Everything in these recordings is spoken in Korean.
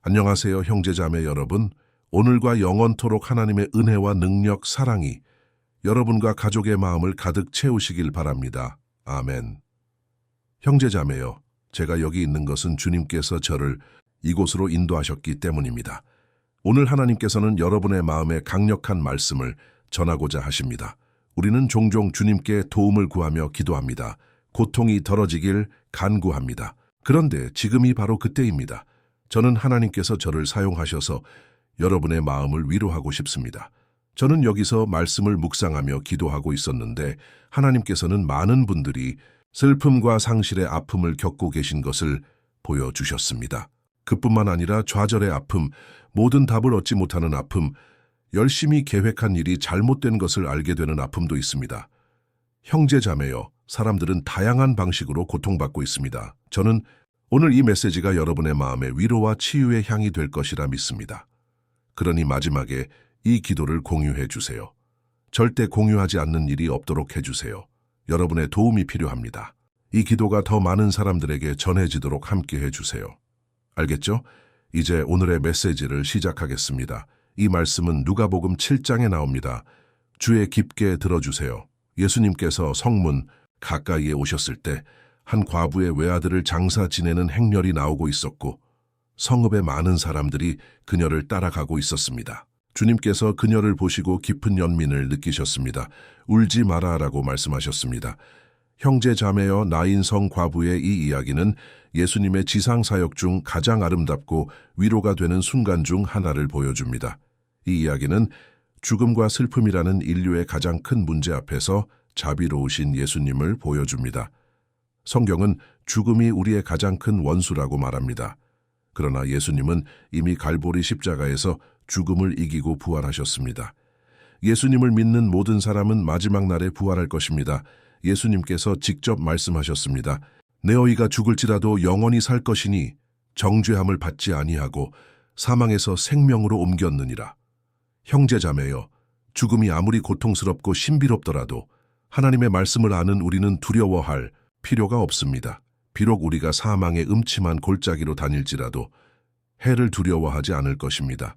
안녕하세요, 형제자매 여러분. 오늘과 영원토록 하나님의 은혜와 능력, 사랑이 여러분과 가족의 마음을 가득 채우시길 바랍니다. 아멘. 형제자매여, 제가 여기 있는 것은 주님께서 저를 이곳으로 인도하셨기 때문입니다. 오늘 하나님께서는 여러분의 마음에 강력한 말씀을 전하고자 하십니다. 우리는 종종 주님께 도움을 구하며 기도합니다. 고통이 덜어지길 간구합니다. 그런데 지금이 바로 그때입니다. 저는 하나님께서 저를 사용하셔서 여러분의 마음을 위로하고 싶습니다. 저는 여기서 말씀을 묵상하며 기도하고 있었는데 하나님께서는 많은 분들이 슬픔과 상실의 아픔을 겪고 계신 것을 보여주셨습니다. 그뿐만 아니라 좌절의 아픔, 모든 답을 얻지 못하는 아픔, 열심히 계획한 일이 잘못된 것을 알게 되는 아픔도 있습니다. 형제자매여, 사람들은 다양한 방식으로 고통받고 있습니다. 저는 오늘 이 메시지가 여러분의 마음의 위로와 치유의 향이 될 것이라 믿습니다. 그러니 마지막에 이 기도를 공유해 주세요. 절대 공유하지 않는 일이 없도록 해주세요. 여러분의 도움이 필요합니다. 이 기도가 더 많은 사람들에게 전해지도록 함께 해주세요. 알겠죠? 이제 오늘의 메시지를 시작하겠습니다. 이 말씀은 누가복음 7장에 나옵니다. 주의 깊게 들어주세요. 예수님께서 성문 가까이에 오셨을 때 한 과부의 외아들을 장사 지내는 행렬이 나오고 있었고 성읍의 많은 사람들이 그녀를 따라가고 있었습니다. 주님께서 그녀를 보시고 깊은 연민을 느끼셨습니다. 울지 마라라고 말씀하셨습니다. 형제 자매여, 나인성 과부의 이 이야기는 예수님의 지상사역 중 가장 아름답고 위로가 되는 순간 중 하나를 보여줍니다. 이 이야기는 죽음과 슬픔이라는 인류의 가장 큰 문제 앞에서 자비로우신 예수님을 보여줍니다. 성경은 죽음이 우리의 가장 큰 원수라고 말합니다. 그러나 예수님은 이미 갈보리 십자가에서 죽음을 이기고 부활하셨습니다. 예수님을 믿는 모든 사람은 마지막 날에 부활할 것입니다. 예수님께서 직접 말씀하셨습니다. 너희가 죽을지라도 영원히 살 것이니 정죄함을 받지 아니하고 사망에서 생명으로 옮겼느니라. 형제자매여, 죽음이 아무리 고통스럽고 신비롭더라도 하나님의 말씀을 아는 우리는 두려워할 필요가 없습니다. 비록 우리가 사망의 음침한 골짜기로 다닐지라도 해를 두려워하지 않을 것입니다.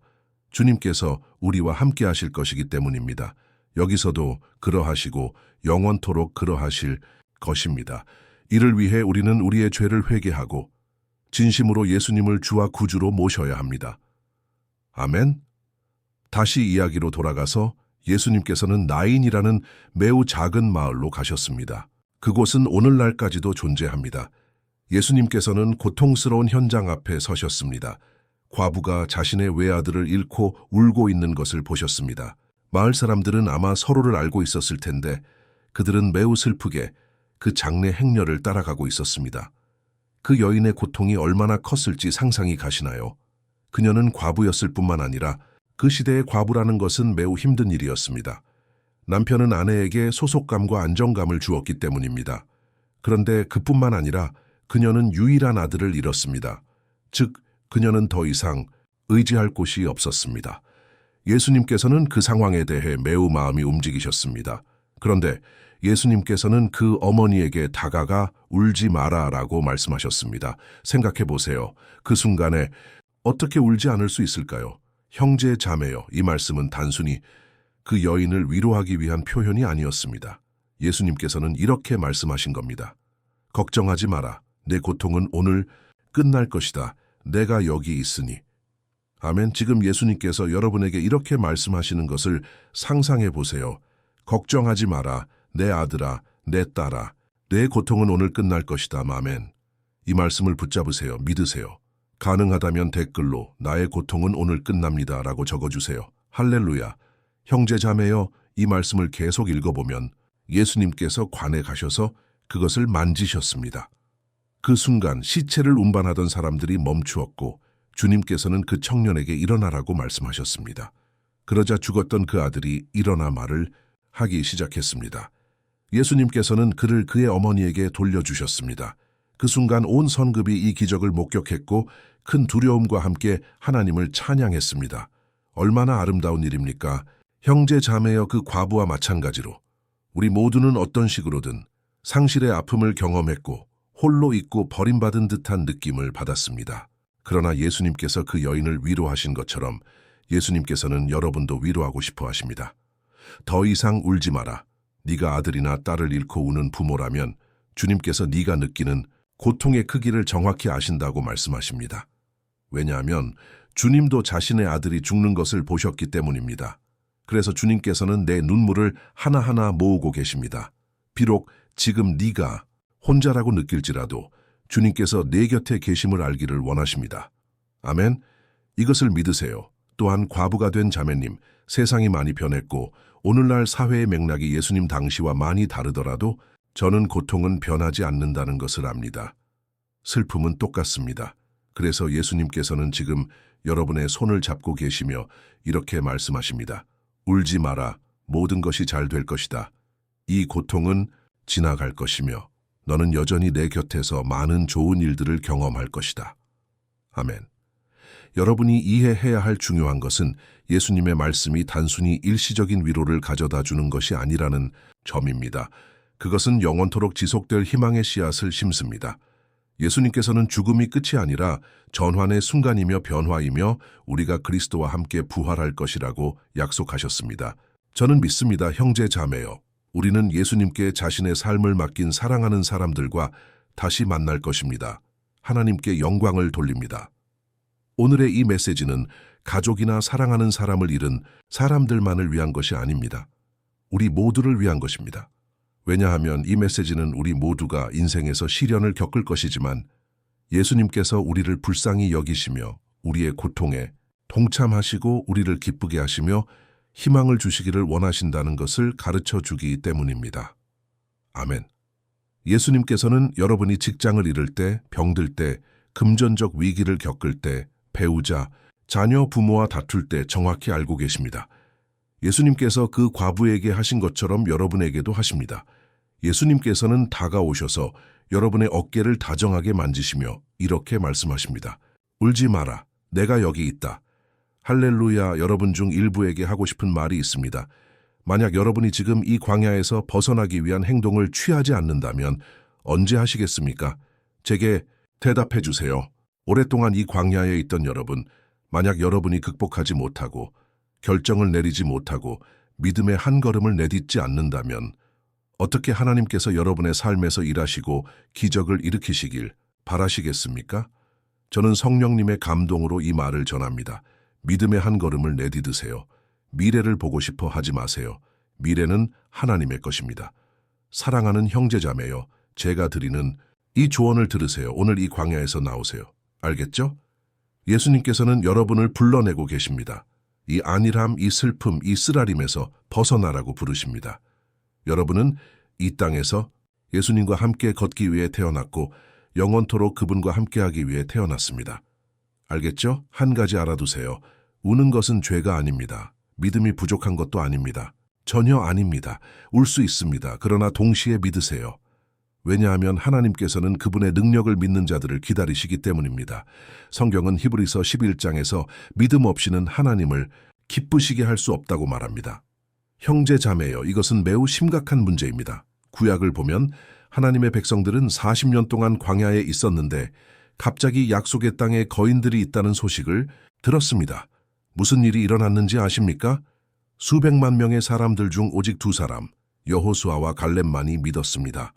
주님께서 우리와 함께 하실 것이기 때문입니다. 여기서도 그러하시고 영원토록 그러하실 것입니다. 이를 위해 우리는 우리의 죄를 회개하고 진심으로 예수님을 주와 구주로 모셔야 합니다. 아멘. 다시 이야기로 돌아가서 예수님께서는 나인이라는 매우 작은 마을로 가셨습니다. 그곳은 오늘날까지도 존재합니다. 예수님께서는 고통스러운 현장 앞에 서셨습니다. 과부가 자신의 외아들을 잃고 울고 있는 것을 보셨습니다. 마을 사람들은 아마 서로를 알고 있었을 텐데 그들은 매우 슬프게 그 장례 행렬을 따라가고 있었습니다. 그 여인의 고통이 얼마나 컸을지 상상이 가시나요? 그녀는 과부였을 뿐만 아니라 그 시대의 과부라는 것은 매우 힘든 일이었습니다. 남편은 아내에게 소속감과 안정감을 주었기 때문입니다. 그런데 그뿐만 아니라 그녀는 유일한 아들을 잃었습니다. 즉, 그녀는 더 이상 의지할 곳이 없었습니다. 예수님께서는 그 상황에 대해 매우 마음이 움직이셨습니다. 그런데 예수님께서는 그 어머니에게 다가가 울지 마라라고 말씀하셨습니다. 생각해 보세요. 그 순간에 어떻게 울지 않을 수 있을까요? 형제 자매여, 이 말씀은 단순히 그 여인을 위로하기 위한 표현이 아니었습니다. 예수님께서는 이렇게 말씀하신 겁니다. 걱정하지 마라. 내 고통은 오늘 끝날 것이다. 내가 여기 있으니. 아멘. 지금 예수님께서 여러분에게 이렇게 말씀하시는 것을 상상해 보세요. 걱정하지 마라. 내 아들아, 내 딸아. 내 고통은 오늘 끝날 것이다. 아멘. 이 말씀을 붙잡으세요. 믿으세요. 가능하다면 댓글로 나의 고통은 오늘 끝납니다 라고 적어주세요. 할렐루야. 형제 자매여, 이 말씀을 계속 읽어보면 예수님께서 관에 가셔서 그것을 만지셨습니다. 그 순간 시체를 운반하던 사람들이 멈추었고 주님께서는 그 청년에게 일어나라고 말씀하셨습니다. 그러자 죽었던 그 아들이 일어나 말을 하기 시작했습니다. 예수님께서는 그를 그의 어머니에게 돌려주셨습니다. 그 순간 온 성읍이 이 기적을 목격했고 큰 두려움과 함께 하나님을 찬양했습니다. 얼마나 아름다운 일입니까? 형제 자매여, 그 과부와 마찬가지로 우리 모두는 어떤 식으로든 상실의 아픔을 경험했고 홀로 있고 버림받은 듯한 느낌을 받았습니다. 그러나 예수님께서 그 여인을 위로하신 것처럼 예수님께서는 여러분도 위로하고 싶어 하십니다. 더 이상 울지 마라. 네가 아들이나 딸을 잃고 우는 부모라면 주님께서 네가 느끼는 고통의 크기를 정확히 아신다고 말씀하십니다. 왜냐하면 주님도 자신의 아들이 죽는 것을 보셨기 때문입니다. 그래서 주님께서는 내 눈물을 하나하나 모으고 계십니다. 비록 지금 네가 혼자라고 느낄지라도 주님께서 내 곁에 계심을 알기를 원하십니다. 아멘. 이것을 믿으세요. 또한 과부가 된 자매님, 세상이 많이 변했고 오늘날 사회의 맥락이 예수님 당시와 많이 다르더라도 저는 고통은 변하지 않는다는 것을 압니다. 슬픔은 똑같습니다. 그래서 예수님께서는 지금 여러분의 손을 잡고 계시며 이렇게 말씀하십니다. 울지 마라. 모든 것이 잘 될 것이다. 이 고통은 지나갈 것이며 너는 여전히 내 곁에서 많은 좋은 일들을 경험할 것이다. 아멘. 여러분이 이해해야 할 중요한 것은 예수님의 말씀이 단순히 일시적인 위로를 가져다 주는 것이 아니라는 점입니다. 그것은 영원토록 지속될 희망의 씨앗을 심습니다. 예수님께서는 죽음이 끝이 아니라 전환의 순간이며 변화이며 우리가 그리스도와 함께 부활할 것이라고 약속하셨습니다. 저는 믿습니다, 형제 자매여. 우리는 예수님께 자신의 삶을 맡긴 사랑하는 사람들과 다시 만날 것입니다. 하나님께 영광을 돌립니다. 오늘의 이 메시지는 가족이나 사랑하는 사람을 잃은 사람들만을 위한 것이 아닙니다. 우리 모두를 위한 것입니다. 왜냐하면 이 메시지는 우리 모두가 인생에서 시련을 겪을 것이지만 예수님께서 우리를 불쌍히 여기시며 우리의 고통에 동참하시고 우리를 기쁘게 하시며 희망을 주시기를 원하신다는 것을 가르쳐 주기 때문입니다. 아멘. 예수님께서는 여러분이 직장을 잃을 때, 병들 때, 금전적 위기를 겪을 때, 배우자, 자녀, 부모와 다툴 때 정확히 알고 계십니다. 예수님께서 그 과부에게 하신 것처럼 여러분에게도 하십니다. 예수님께서는 다가오셔서 여러분의 어깨를 다정하게 만지시며 이렇게 말씀하십니다. 울지 마라. 내가 여기 있다. 할렐루야. 여러분 중 일부에게 하고 싶은 말이 있습니다. 만약 여러분이 지금 이 광야에서 벗어나기 위한 행동을 취하지 않는다면 언제 하시겠습니까? 제게 대답해 주세요. 오랫동안 이 광야에 있던 여러분, 만약 여러분이 극복하지 못하고 결정을 내리지 못하고 믿음의 한 걸음을 내딛지 않는다면 어떻게 하나님께서 여러분의 삶에서 일하시고 기적을 일으키시길 바라시겠습니까? 저는 성령님의 감동으로 이 말을 전합니다. 믿음의 한 걸음을 내딛으세요. 미래를 보고 싶어 하지 마세요. 미래는 하나님의 것입니다. 사랑하는 형제자매여, 제가 드리는 이 조언을 들으세요. 오늘 이 광야에서 나오세요. 알겠죠? 예수님께서는 여러분을 불러내고 계십니다. 이 안일함, 이 슬픔, 이 쓰라림에서 벗어나라고 부르십니다. 여러분은 이 땅에서 예수님과 함께 걷기 위해 태어났고 영원토록 그분과 함께하기 위해 태어났습니다. 알겠죠? 한 가지 알아두세요. 우는 것은 죄가 아닙니다. 믿음이 부족한 것도 아닙니다. 전혀 아닙니다. 울 수 있습니다. 그러나 동시에 믿으세요. 왜냐하면 하나님께서는 그분의 능력을 믿는 자들을 기다리시기 때문입니다. 성경은 히브리서 11장에서 믿음 없이는 하나님을 기쁘시게 할 수 없다고 말합니다. 형제 자매여, 이것은 매우 심각한 문제입니다. 구약을 보면 하나님의 백성들은 40년 동안 광야에 있었는데 갑자기 약속의 땅에 거인들이 있다는 소식을 들었습니다. 무슨 일이 일어났는지 아십니까? 수백만 명의 사람들 중 오직 2사람, 여호수아와 갈렙만이 믿었습니다.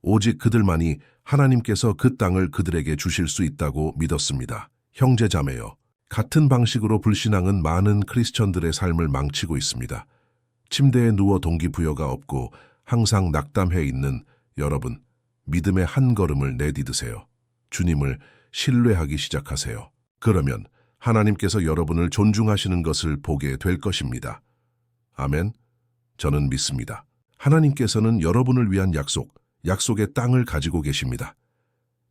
오직 그들만이 하나님께서 그 땅을 그들에게 주실 수 있다고 믿었습니다. 형제 자매여, 같은 방식으로 불신앙은 많은 크리스천들의 삶을 망치고 있습니다. 침대에 누워 동기부여가 없고 항상 낙담해 있는 여러분, 믿음의 한 걸음을 내딛으세요. 주님을 신뢰하기 시작하세요. 그러면 하나님께서 여러분을 존중하시는 것을 보게 될 것입니다. 아멘. 저는 믿습니다. 하나님께서는 여러분을 위한 약속의 땅을 가지고 계십니다.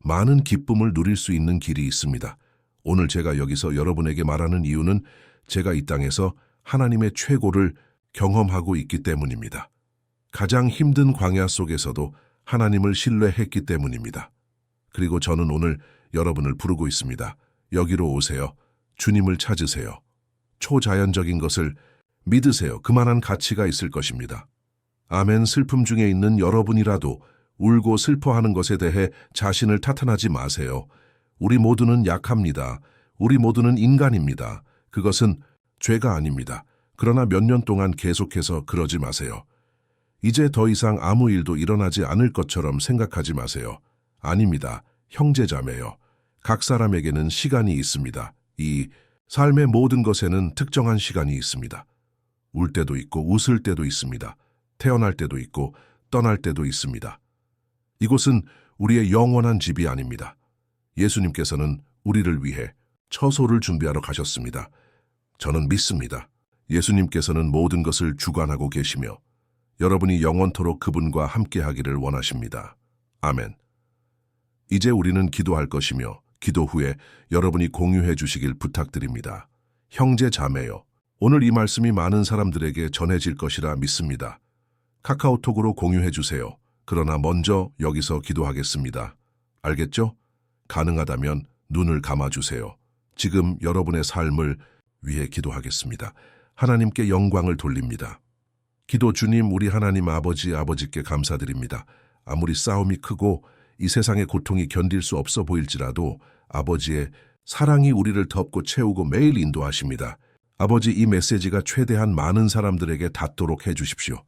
많은 기쁨을 누릴 수 있는 길이 있습니다. 오늘 제가 여기서 여러분에게 말하는 이유는 제가 이 땅에서 하나님의 최고를 경험하고 있기 때문입니다. 가장 힘든 광야 속에서도 하나님을 신뢰했기 때문입니다. 그리고 저는 오늘 여러분을 부르고 있습니다. 여기로 오세요. 주님을 찾으세요. 초자연적인 것을 믿으세요. 그만한 가치가 있을 것입니다. 아멘. 슬픔 중에 있는 여러분이라도 울고 슬퍼하는 것에 대해 자신을 탓하지 마세요. 우리 모두는 약합니다. 우리 모두는 인간입니다. 그것은 죄가 아닙니다. 그러나 몇 년 동안 계속해서 그러지 마세요. 이제 더 이상 아무 일도 일어나지 않을 것처럼 생각하지 마세요. 아닙니다. 형제자매요. 각 사람에게는 시간이 있습니다. 이 삶의 모든 것에는 특정한 시간이 있습니다. 울 때도 있고 웃을 때도 있습니다. 태어날 때도 있고 떠날 때도 있습니다. 이곳은 우리의 영원한 집이 아닙니다. 예수님께서는 우리를 위해 처소를 준비하러 가셨습니다. 저는 믿습니다. 예수님께서는 모든 것을 주관하고 계시며 여러분이 영원토록 그분과 함께하기를 원하십니다. 아멘. 이제 우리는 기도할 것이며 기도 후에 여러분이 공유해 주시길 부탁드립니다. 형제 자매요. 오늘 이 말씀이 많은 사람들에게 전해질 것이라 믿습니다. 카카오톡으로 공유해 주세요. 그러나 먼저 여기서 기도하겠습니다. 알겠죠? 가능하다면 눈을 감아주세요. 지금 여러분의 삶을 위해 기도하겠습니다. 하나님께 영광을 돌립니다. 기도 주님, 우리 하나님 아버지께 감사드립니다. 아무리 싸움이 크고 이 세상의 고통이 견딜 수 없어 보일지라도 아버지의 사랑이 우리를 덮고 채우고 매일 인도하십니다. 아버지, 이 메시지가 최대한 많은 사람들에게 닿도록 해주십시오.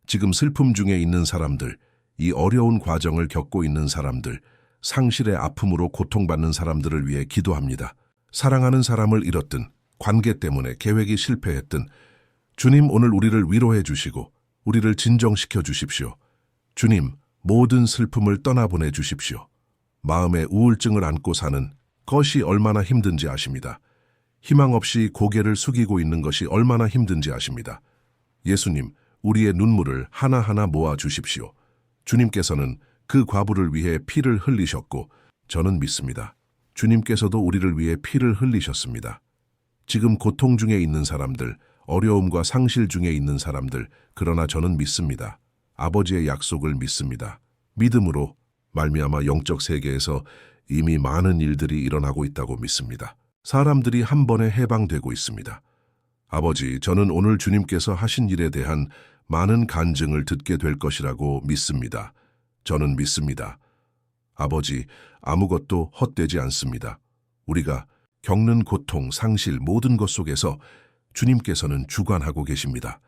지금 슬픔 중에 있는 사람들, 이 어려운 과정을 겪고 있는 사람들, 상실의 아픔으로 고통받는 사람들을 위해 기도합니다. 사랑하는 사람을 잃었든 관계 때문에 계획이 실패했든 주님, 오늘 우리를 위로해 주시고 우리를 진정시켜 주십시오. 주님, 모든 슬픔을 떠나보내 주십시오. 마음에 우울증을 안고 사는 것이 얼마나 힘든지 아십니다. 희망 없이 고개를 숙이고 있는 것이 얼마나 힘든지 아십니다. 예수님, 우리의 눈물을 하나하나 모아 주십시오. 주님께서는 그 과부를 위해 피를 흘리셨고 저는 믿습니다. 주님께서도 우리를 위해 피를 흘리셨습니다. 지금 고통 중에 있는 사람들, 어려움과 상실 중에 있는 사람들, 그러나 저는 믿습니다. 아버지의 약속을 믿습니다. 믿음으로 말미암아 영적 세계에서 이미 많은 일들이 일어나고 있다고 믿습니다. 사람들이 한 번에 해방되고 있습니다. 아버지, 저는 오늘 주님께서 하신 일에 대한 많은 간증을 듣게 될 것이라고 믿습니다. 저는 믿습니다. 아버지, 아무것도 헛되지 않습니다. 우리가 겪는 고통, 상실, 모든 것 속에서 주님께서는 주관하고 계십니다.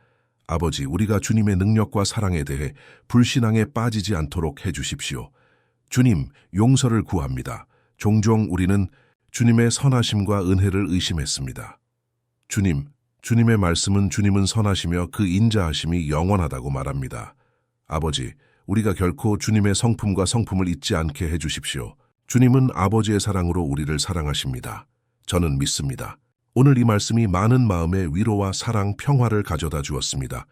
아버지, 우리가 주님의 능력과 사랑에 대해 불신앙에 빠지지 않도록 해주십시오. 주님, 용서를 구합니다. 종종 우리는 주님의 선하심과 은혜를 의심했습니다. 주님, 주님의 말씀은 주님은 선하시며 그 인자하심이 영원하다고 말합니다. 아버지, 우리가 결코 주님의 성품과 성품을 잊지 않게 해주십시오. 주님은 아버지의 사랑으로 우리를 사랑하십니다. 저는 믿습니다. 오늘 이 말씀이 많은 마음의 위로와 사랑, 평화를 가져다 주었습니다.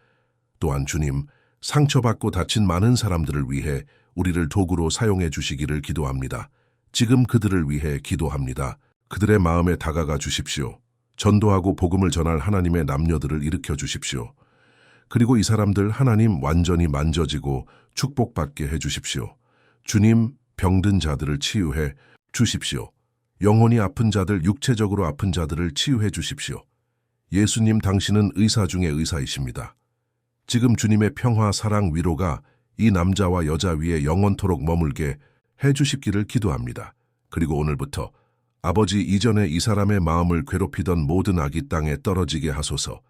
또한 주님, 상처받고 다친 많은 사람들을 위해 우리를 도구로 사용해 주시기를 기도합니다. 지금 그들을 위해 기도합니다. 그들의 마음에 다가가 주십시오. 전도하고 복음을 전할 하나님의 남녀들을 일으켜 주십시오. 그리고 이 사람들 하나님 완전히 만져지고 축복받게 해주십시오. 주님, 병든 자들을 치유해 주십시오. 영혼이 아픈 자들, 육체적으로 아픈 자들을 치유해 주십시오. 예수님, 당신은 의사 중에 의사이십니다. 지금 주님의 평화, 사랑, 위로가 이 남자와 여자 위에 영원토록 머물게 해주십기를 기도합니다. 그리고 오늘부터 아버지, 이전에 이 사람의 마음을 괴롭히던 모든 악이 땅에 떨어지게 하소서.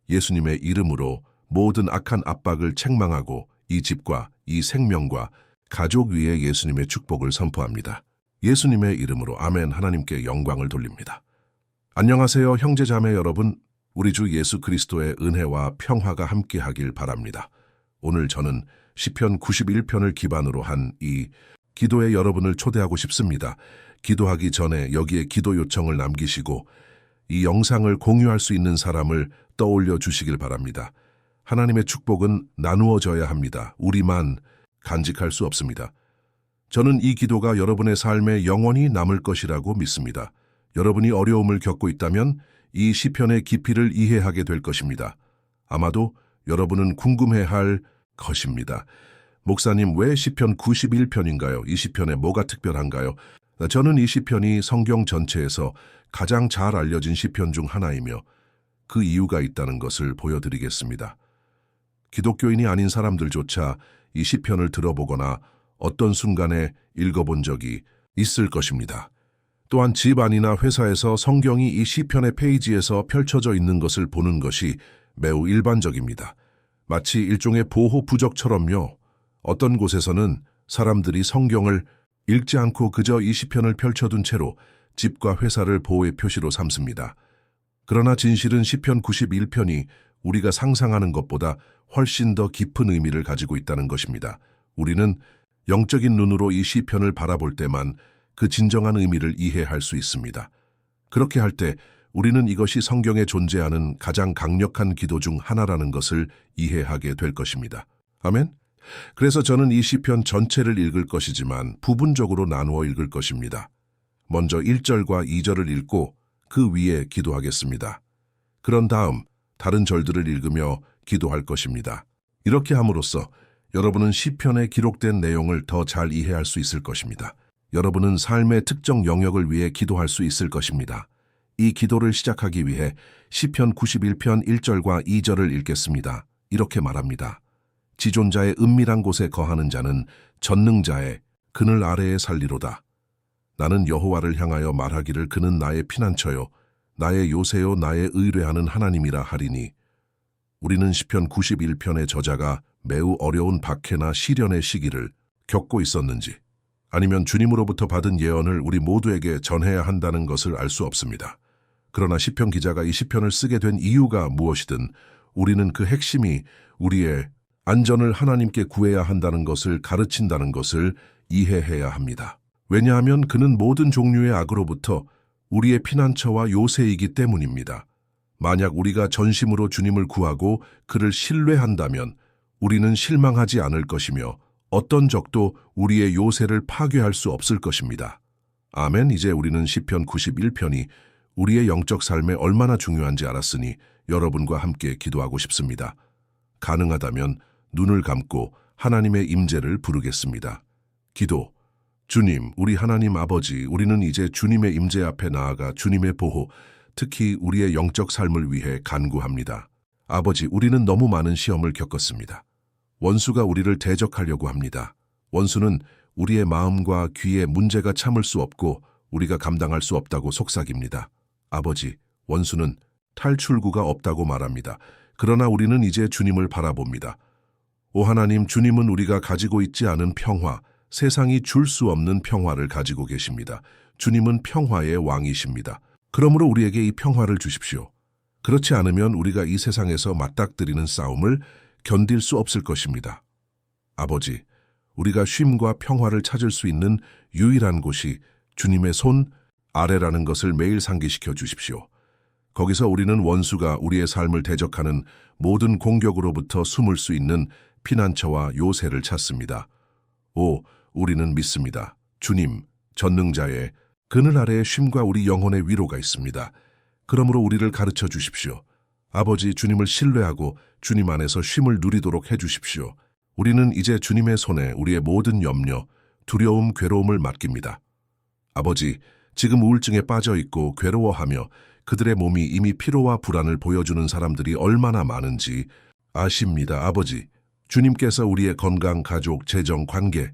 예수님의 이름으로 모든 악한 압박을 책망하고 이 집과 이 생명과 가족 위에 예수님의 축복을 선포합니다. 예수님의 이름으로 아멘. 하나님께 영광을 돌립니다. 안녕하세요, 형제자매 여러분. 우리 주 예수 그리스도의 은혜와 평화가 함께하길 바랍니다. 오늘 저는 시편 91편을 기반으로 한 이 기도에 여러분을 초대하고 싶습니다. 기도하기 전에 여기에 기도 요청을 남기시고 이 영상을 공유할 수 있는 사람을 떠올려 주시길 바랍니다. 하나님의 축복은 나누어져야 합니다. 우리만 간직할 수 없습니다. 저는 이 기도가 여러분의 삶에 영원히 남을 것이라고 믿습니다. 여러분이 어려움을 겪고 있다면 이 시편의 깊이를 이해하게 될 것입니다. 아마도 여러분은 궁금해할 것입니다. 목사님, 왜 시편 91편인가요? 이 시편에 뭐가 특별한가요? 저는 이 시편이 성경 전체에서 가장 잘 알려진 시편 중 하나이며 그 이유가 있다는 것을 보여드리겠습니다. 기독교인이 아닌 사람들조차 이 시편을 들어보거나 어떤 순간에 읽어본 적이 있을 것입니다. 또한 집 안이나 회사에서 성경이 이 시편의 페이지에서 펼쳐져 있는 것을 보는 것이 매우 일반적입니다. 마치 일종의 보호 부적처럼요. 어떤 곳에서는 사람들이 성경을 읽지 않고 그저 이 시편을 펼쳐둔 채로 집과 회사를 보호의 표시로 삼습니다. 그러나 진실은 시편 91편이 우리가 상상하는 것보다 훨씬 더 깊은 의미를 가지고 있다는 것입니다. 우리는 영적인 눈으로 이 시편을 바라볼 때만 그 진정한 의미를 이해할 수 있습니다. 그렇게 할 때 우리는 이것이 성경에 존재하는 가장 강력한 기도 중 하나라는 것을 이해하게 될 것입니다. 아멘? 그래서 저는 이 시편 전체를 읽을 것이지만 부분적으로 나누어 읽을 것입니다. 먼저 1절과 2절을 읽고 그 위에 기도하겠습니다. 그런 다음 다른 절들을 읽으며 기도할 것입니다. 이렇게 함으로써 여러분은 시편에 기록된 내용을 더 잘 이해할 수 있을 것입니다. 여러분은 삶의 특정 영역을 위해 기도할 수 있을 것입니다. 이 기도를 시작하기 위해 시편 91편 1절과 2절을 읽겠습니다. 이렇게 말합니다. 지존자의 은밀한 곳에 거하는 자는 전능자의 그늘 아래에 살리로다. 나는 여호와를 향하여 말하기를 그는 나의 피난처요 나의 요새요 나의 의뢰하는 하나님이라 하리니. 우리는 시편 91편의 저자가 매우 어려운 박해나 시련의 시기를 겪고 있었는지 아니면 주님으로부터 받은 예언을 우리 모두에게 전해야 한다는 것을 알 수 없습니다. 그러나 시편 기자가 이 시편을 쓰게 된 이유가 무엇이든 우리는 그 핵심이 우리의 안전을 하나님께 구해야 한다는 것을 가르친다는 것을 이해해야 합니다. 왜냐하면 그는 모든 종류의 악으로부터 우리의 피난처와 요새이기 때문입니다. 만약 우리가 전심으로 주님을 구하고 그를 신뢰한다면 우리는 실망하지 않을 것이며 어떤 적도 우리의 요새를 파괴할 수 없을 것입니다. 아멘. 이제 우리는 시편 91편이 우리의 영적 삶에 얼마나 중요한지 알았으니 여러분과 함께 기도하고 싶습니다. 가능하다면 눈을 감고 하나님의 임재를 부르겠습니다. 기도. 주님, 우리 하나님 아버지, 우리는 이제 주님의 임재 앞에 나아가 주님의 보호, 특히 우리의 영적 삶을 위해 간구합니다. 아버지, 우리는 너무 많은 시험을 겪었습니다. 원수가 우리를 대적하려고 합니다. 원수는 우리의 마음과 귀에 문제가 참을 수 없고 우리가 감당할 수 없다고 속삭입니다. 아버지, 원수는 탈출구가 없다고 말합니다. 그러나 우리는 이제 주님을 바라봅니다. 오 하나님, 주님은 우리가 가지고 있지 않은 평화, 세상이 줄 수 없는 평화를 가지고 계십니다. 주님은 평화의 왕이십니다. 그러므로 우리에게 이 평화를 주십시오. 그렇지 않으면 우리가 이 세상에서 맞닥뜨리는 싸움을 견딜 수 없을 것입니다. 아버지, 우리가 쉼과 평화를 찾을 수 있는 유일한 곳이 주님의 손 아래라는 것을 매일 상기시켜 주십시오. 거기서 우리는 원수가 우리의 삶을 대적하는 모든 공격으로부터 숨을 수 있는 피난처와 요새를 찾습니다. 오, 우리는 믿습니다. 주님, 전능자의 그늘 아래에 쉼과 우리 영혼의 위로가 있습니다. 그러므로 우리를 가르쳐 주십시오. 아버지, 주님을 신뢰하고 주님 안에서 쉼을 누리도록 해주십시오. 우리는 이제 주님의 손에 우리의 모든 염려, 두려움, 괴로움을 맡깁니다. 아버지, 지금 우울증에 빠져 있고 괴로워하며 그들의 몸이 이미 피로와 불안을 보여주는 사람들이 얼마나 많은지 아십니다. 아버지, 주님께서 우리의 건강, 가족, 재정, 관계,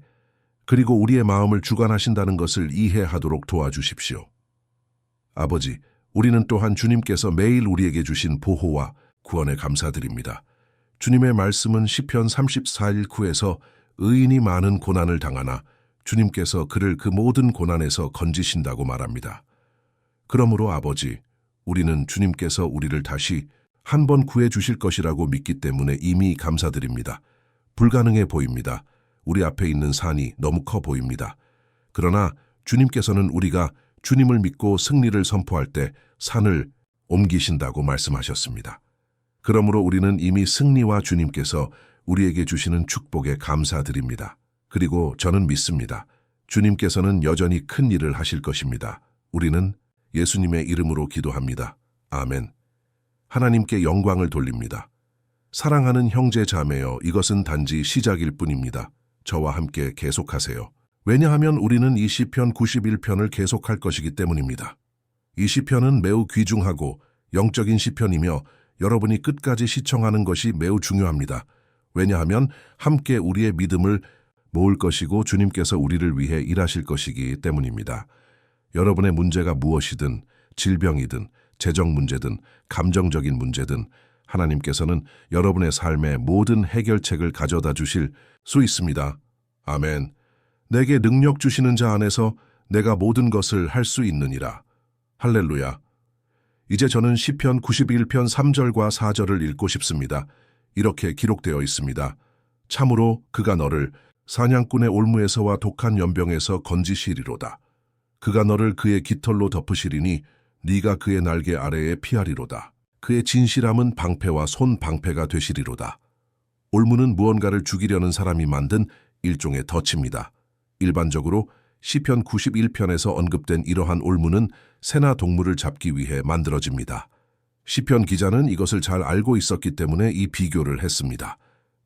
그리고 우리의 마음을 주관하신다는 것을 이해하도록 도와주십시오. 아버지, 우리는 또한 주님께서 매일 우리에게 주신 보호와 구원에 감사드립니다. 주님의 말씀은 시편 34일 9에서 의인이 많은 고난을 당하나 주님께서 그를 그 모든 고난에서 건지신다고 말합니다. 그러므로 아버지, 우리는 주님께서 우리를 다시 한 번 구해 주실 것이라고 믿기 때문에 이미 감사드립니다. 불가능해 보입니다. 우리 앞에 있는 산이 너무 커 보입니다. 그러나 주님께서는 우리가 주님을 믿고 승리를 선포할 때 산을 옮기신다고 말씀하셨습니다. 그러므로 우리는 이미 승리와 주님께서 우리에게 주시는 축복에 감사드립니다. 그리고 저는 믿습니다. 주님께서는 여전히 큰 일을 하실 것입니다. 우리는 예수님의 이름으로 기도합니다. 아멘. 하나님께 영광을 돌립니다. 사랑하는 형제 자매여, 이것은 단지 시작일 뿐입니다. 저와 함께 계속하세요. 왜냐하면 우리는 이 시편 91편을 계속할 것이기 때문입니다. 이 시편은 매우 귀중하고 영적인 시편이며 여러분이 끝까지 시청하는 것이 매우 중요합니다. 왜냐하면 함께 우리의 믿음을 모을 것이고 주님께서 우리를 위해 일하실 것이기 때문입니다. 여러분의 문제가 무엇이든, 질병이든, 재정 문제든, 감정적인 문제든 하나님께서는 여러분의 삶의 모든 해결책을 가져다 주실 수 있습니다. 아멘. 내게 능력 주시는 자 안에서 내가 모든 것을 할 수 있느니라. 할렐루야. 이제 저는 시편 91편 3절과 4절을 읽고 싶습니다. 이렇게 기록되어 있습니다. 참으로 그가 너를 사냥꾼의 올무에서와 독한 연병에서 건지시리로다. 그가 너를 그의 깃털로 덮으시리니 네가 그의 날개 아래에 피하리로다. 그의 진실함은 방패와 손 방패가 되시리로다. 올무는 무언가를 죽이려는 사람이 만든 일종의 덫입니다. 일반적으로 시편 91편에서 언급된 이러한 올무는 새나 동물을 잡기 위해 만들어집니다. 시편 기자는 이것을 잘 알고 있었기 때문에 이 비교를 했습니다.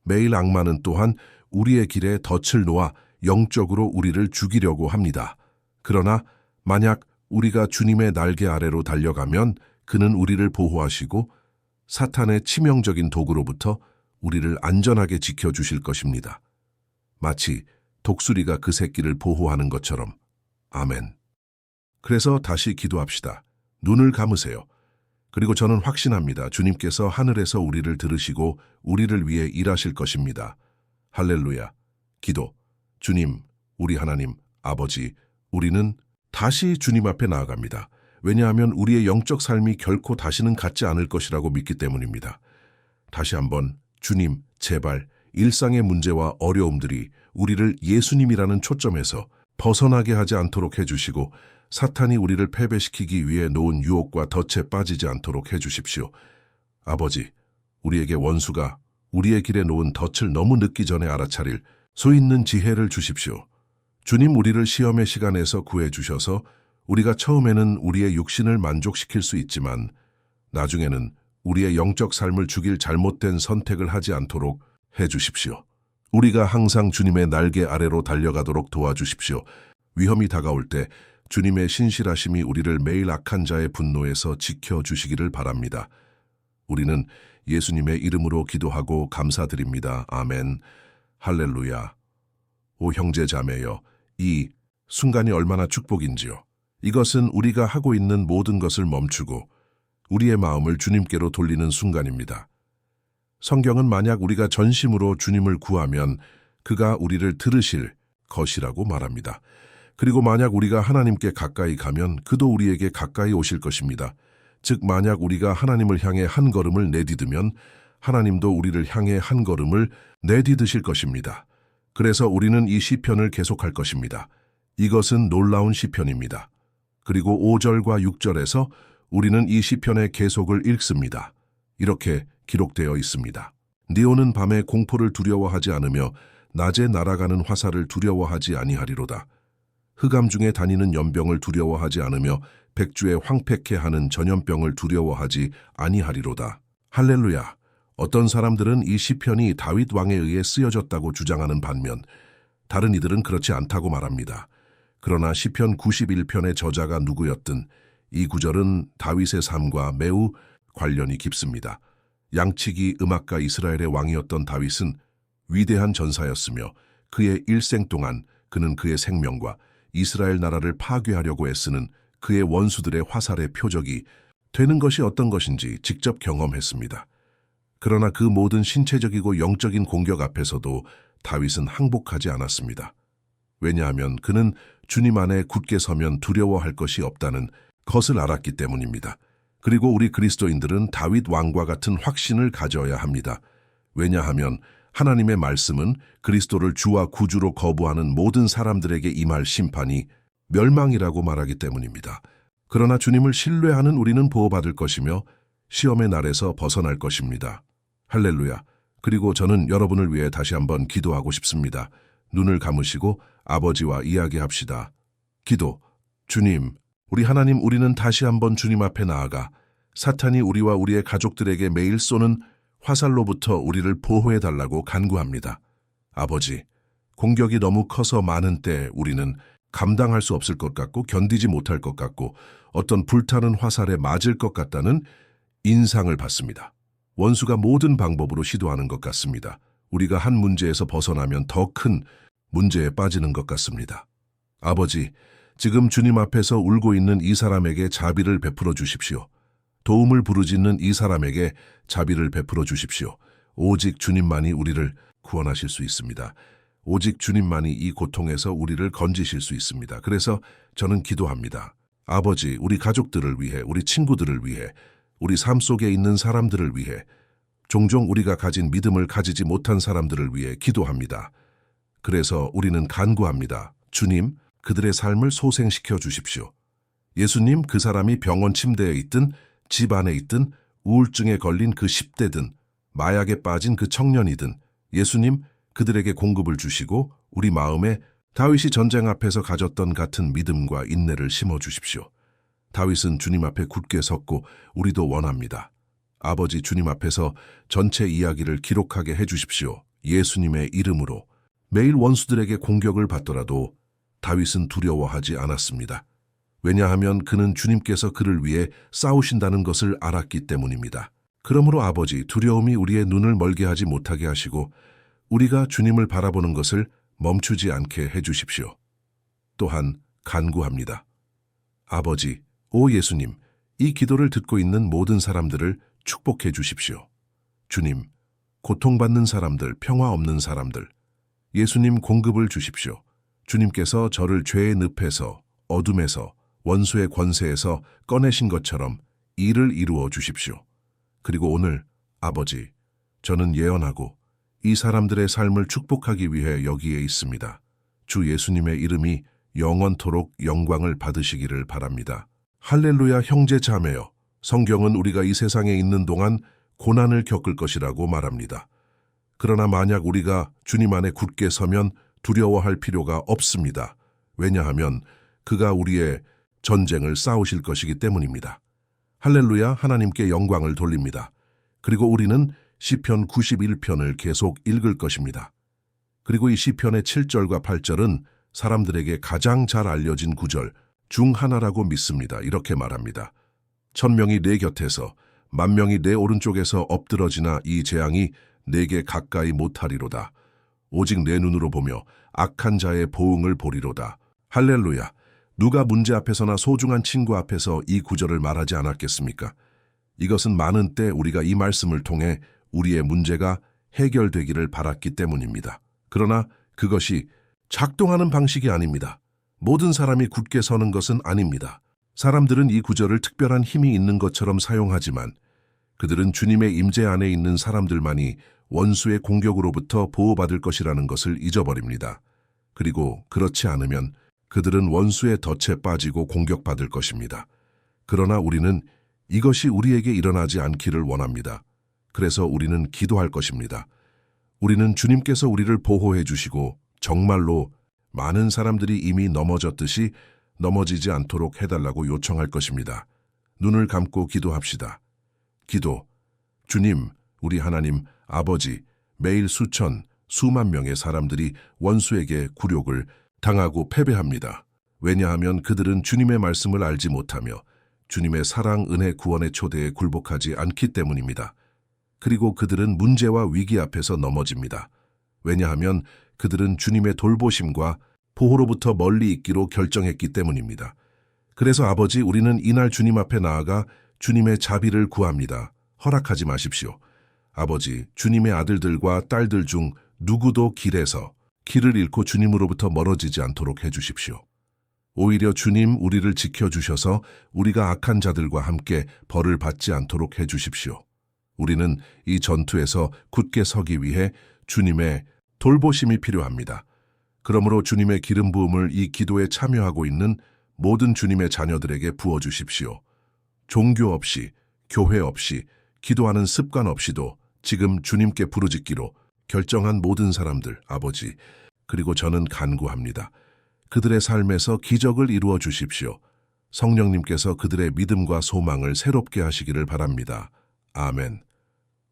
매일 악마는 또한 우리의 길에 덫을 놓아 영적으로 우리를 죽이려고 합니다. 그러나 만약 우리가 주님의 날개 아래로 달려가면 그는 우리를 보호하시고 사탄의 치명적인 도구로부터 우리를 안전하게 지켜주실 것입니다. 마치 독수리가 그 새끼를 보호하는 것처럼. 아멘. 그래서 다시 기도합시다. 눈을 감으세요. 그리고 저는 확신합니다. 주님께서 하늘에서 우리를 들으시고 우리를 위해 일하실 것입니다. 할렐루야. 기도. 주님, 우리 하나님, 아버지, 우리는 다시 주님 앞에 나아갑니다. 왜냐하면 우리의 영적 삶이 결코 다시는 같지 않을 것이라고 믿기 때문입니다. 다시 한번 주님, 제발 일상의 문제와 어려움들이 우리를 예수님이라는 초점에서 벗어나게 하지 않도록 해주시고 사탄이 우리를 패배시키기 위해 놓은 유혹과 덫에 빠지지 않도록 해주십시오. 아버지, 우리에게 원수가 우리의 길에 놓은 덫을 너무 늦기 전에 알아차릴 수 있는 지혜를 주십시오. 주님, 우리를 시험의 시간에서 구해주셔서 우리가 처음에는 우리의 육신을 만족시킬 수 있지만 나중에는 우리의 영적 삶을 죽일 잘못된 선택을 하지 않도록 해주십시오. 우리가 항상 주님의 날개 아래로 달려가도록 도와주십시오. 위험이 다가올 때 주님의 신실하심이 우리를 매일 악한 자의 분노에서 지켜주시기를 바랍니다. 우리는 예수님의 이름으로 기도하고 감사드립니다. 아멘. 할렐루야. 오 형제 자매여, 이 순간이 얼마나 축복인지요. 이것은 우리가 하고 있는 모든 것을 멈추고 우리의 마음을 주님께로 돌리는 순간입니다. 성경은 만약 우리가 전심으로 주님을 구하면 그가 우리를 들으실 것이라고 말합니다. 그리고 만약 우리가 하나님께 가까이 가면 그도 우리에게 가까이 오실 것입니다. 즉 만약 우리가 하나님을 향해 한 걸음을 내디디면 하나님도 우리를 향해 한 걸음을 내디디실 것입니다. 그래서 우리는 이 시편을 계속할 것입니다. 이것은 놀라운 시편입니다. 그리고 5절과 6절에서 우리는 이 시편의 계속을 읽습니다. 이렇게 기록되어 있습니다. 네 오는 밤에 공포를 두려워하지 않으며 낮에 날아가는 화살을 두려워하지 아니하리로다. 흑암 중에 다니는 연병을 두려워하지 않으며 백주에 황폐케 하는 전염병을 두려워하지 아니하리로다. 할렐루야. 어떤 사람들은 이 시편이 다윗 왕에 의해 쓰여졌다고 주장하는 반면 다른 이들은 그렇지 않다고 말합니다. 그러나 시편 91편의 저자가 누구였든 이 구절은 다윗의 삶과 매우 관련이 깊습니다. 양치기 음악가 이스라엘의 왕이었던 다윗은 위대한 전사였으며 그의 일생 동안 그는 그의 생명과 이스라엘 나라를 파괴하려고 애쓰는 그의 원수들의 화살의 표적이 되는 것이 어떤 것인지 직접 경험했습니다. 그러나 그 모든 신체적이고 영적인 공격 앞에서도 다윗은 항복하지 않았습니다. 왜냐하면 그는 주님 안에 굳게 서면 두려워할 것이 없다는 것을 알았기 때문입니다. 그리고 우리 그리스도인들은 다윗 왕과 같은 확신을 가져야 합니다. 왜냐하면 하나님의 말씀은 그리스도를 주와 구주로 거부하는 모든 사람들에게 임할 심판이 멸망이라고 말하기 때문입니다. 그러나 주님을 신뢰하는 우리는 보호받을 것이며 시험의 날에서 벗어날 것입니다. 할렐루야. 그리고 저는 여러분을 위해 다시 한번 기도하고 싶습니다. 눈을 감으시고 아버지와 이야기합시다. 기도. 주님, 우리 하나님, 우리는 다시 한번 주님 앞에 나아가 사탄이 우리와 우리의 가족들에게 매일 쏘는 화살로부터 우리를 보호해달라고 간구합니다. 아버지, 공격이 너무 커서 많은 때 우리는 감당할 수 없을 것 같고 견디지 못할 것 같고 어떤 불타는 화살에 맞을 것 같다는 인상을 받습니다. 원수가 모든 방법으로 시도하는 것 같습니다. 우리가 한 문제에서 벗어나면 더 큰 문제에 빠지는 것 같습니다. 아버지, 지금 주님 앞에서 울고 있는 이 사람에게 자비를 베풀어 주십시오. 도움을 부르짖는 이 사람에게 자비를 베풀어 주십시오. 오직 주님만이 우리를 구원하실 수 있습니다. 오직 주님만이 이 고통에서 우리를 건지실 수 있습니다. 그래서 저는 기도합니다. 아버지, 우리 가족들을 위해, 우리 친구들을 위해, 우리 삶 속에 있는 사람들을 위해, 종종 우리가 가진 믿음을 가지지 못한 사람들을 위해 기도합니다. 그래서 우리는 간구합니다. 주님, 그들의 삶을 소생시켜 주십시오. 예수님, 그 사람이 병원 침대에 있든 집 안에 있든 우울증에 걸린 그 10대든 마약에 빠진 그 청년이든 예수님, 그들에게 공급을 주시고 우리 마음에 다윗이 전쟁 앞에서 가졌던 같은 믿음과 인내를 심어 주십시오. 다윗은 주님 앞에 굳게 섰고 우리도 원합니다. 아버지, 주님 앞에서 전체 이야기를 기록하게 해주십시오. 예수님의 이름으로. 매일 원수들에게 공격을 받더라도 다윗은 두려워하지 않았습니다. 왜냐하면 그는 주님께서 그를 위해 싸우신다는 것을 알았기 때문입니다. 그러므로 아버지, 두려움이 우리의 눈을 멀게 하지 못하게 하시고 우리가 주님을 바라보는 것을 멈추지 않게 해주십시오. 또한 간구합니다. 아버지, 오 예수님, 이 기도를 듣고 있는 모든 사람들을 축복해 주십시오. 주님, 고통받는 사람들, 평화 없는 사람들, 예수님 공급을 주십시오. 주님께서 저를 죄의 늪에서, 어둠에서, 원수의 권세에서 꺼내신 것처럼 일을 이루어 주십시오. 그리고 오늘, 아버지, 저는 예언하고 이 사람들의 삶을 축복하기 위해 여기에 있습니다. 주 예수님의 이름이 영원토록 영광을 받으시기를 바랍니다. 할렐루야. 형제 자매여, 성경은 우리가 이 세상에 있는 동안 고난을 겪을 것이라고 말합니다. 그러나 만약 우리가 주님 안에 굳게 서면 두려워할 필요가 없습니다. 왜냐하면 그가 우리의 전쟁을 싸우실 것이기 때문입니다. 할렐루야. 하나님께 영광을 돌립니다. 그리고 우리는 시편 91편을 계속 읽을 것입니다. 그리고 이 시편의 7절과 8절은 사람들에게 가장 잘 알려진 구절 중 하나라고 믿습니다. 이렇게 말합니다. 1000명이 내 곁에서 10,000명이 내 오른쪽에서 엎드러지나 이 재앙이 내게 가까이 못하리로다. 오직 내 눈으로 보며 악한 자의 보응을 보리로다. 할렐루야. 누가 문제 앞에서나 소중한 친구 앞에서 이 구절을 말하지 않았겠습니까? 이것은 많은 때 우리가 이 말씀을 통해 우리의 문제가 해결되기를 바랐기 때문입니다. 그러나 그것이 작동하는 방식이 아닙니다. 모든 사람이 굳게 서는 것은 아닙니다. 사람들은 이 구절을 특별한 힘이 있는 것처럼 사용하지만 그들은 주님의 임재 안에 있는 사람들만이 원수의 공격으로부터 보호받을 것이라는 것을 잊어버립니다. 그리고 그렇지 않으면 그들은 원수의 덫에 빠지고 공격받을 것입니다. 그러나 우리는 이것이 우리에게 일어나지 않기를 원합니다. 그래서 우리는 기도할 것입니다. 우리는 주님께서 우리를 보호해 주시고 정말로 많은 사람들이 이미 넘어졌듯이 넘어지지 않도록 해달라고 요청할 것입니다. 눈을 감고 기도합시다. 기도. 주님, 우리 하나님, 아버지, 매일 수천, 수만 명의 사람들이 원수에게 굴욕을 당하고 패배합니다. 왜냐하면 그들은 주님의 말씀을 알지 못하며 주님의 사랑, 은혜, 구원의 초대에 굴복하지 않기 때문입니다. 그리고 그들은 문제와 위기 앞에서 넘어집니다. 왜냐하면 그들은 주님의 돌보심과 보호로부터 멀리 있기로 결정했기 때문입니다. 그래서 아버지, 우리는 이날 주님 앞에 나아가 주님의 자비를 구합니다. 허락하지 마십시오. 아버지, 주님의 아들들과 딸들 중 누구도 길을 잃고 주님으로부터 멀어지지 않도록 해주십시오. 오히려 주님, 우리를 지켜주셔서 우리가 악한 자들과 함께 벌을 받지 않도록 해주십시오. 우리는 이 전투에서 굳게 서기 위해 주님의 돌보심이 필요합니다. 그러므로 주님의 기름 부음을 이 기도에 참여하고 있는 모든 주님의 자녀들에게 부어주십시오. 종교 없이, 교회 없이, 기도하는 습관 없이도 지금 주님께 부르짖기로 결정한 모든 사람들, 아버지, 그리고 저는 간구합니다. 그들의 삶에서 기적을 이루어 주십시오. 성령님께서 그들의 믿음과 소망을 새롭게 하시기를 바랍니다. 아멘.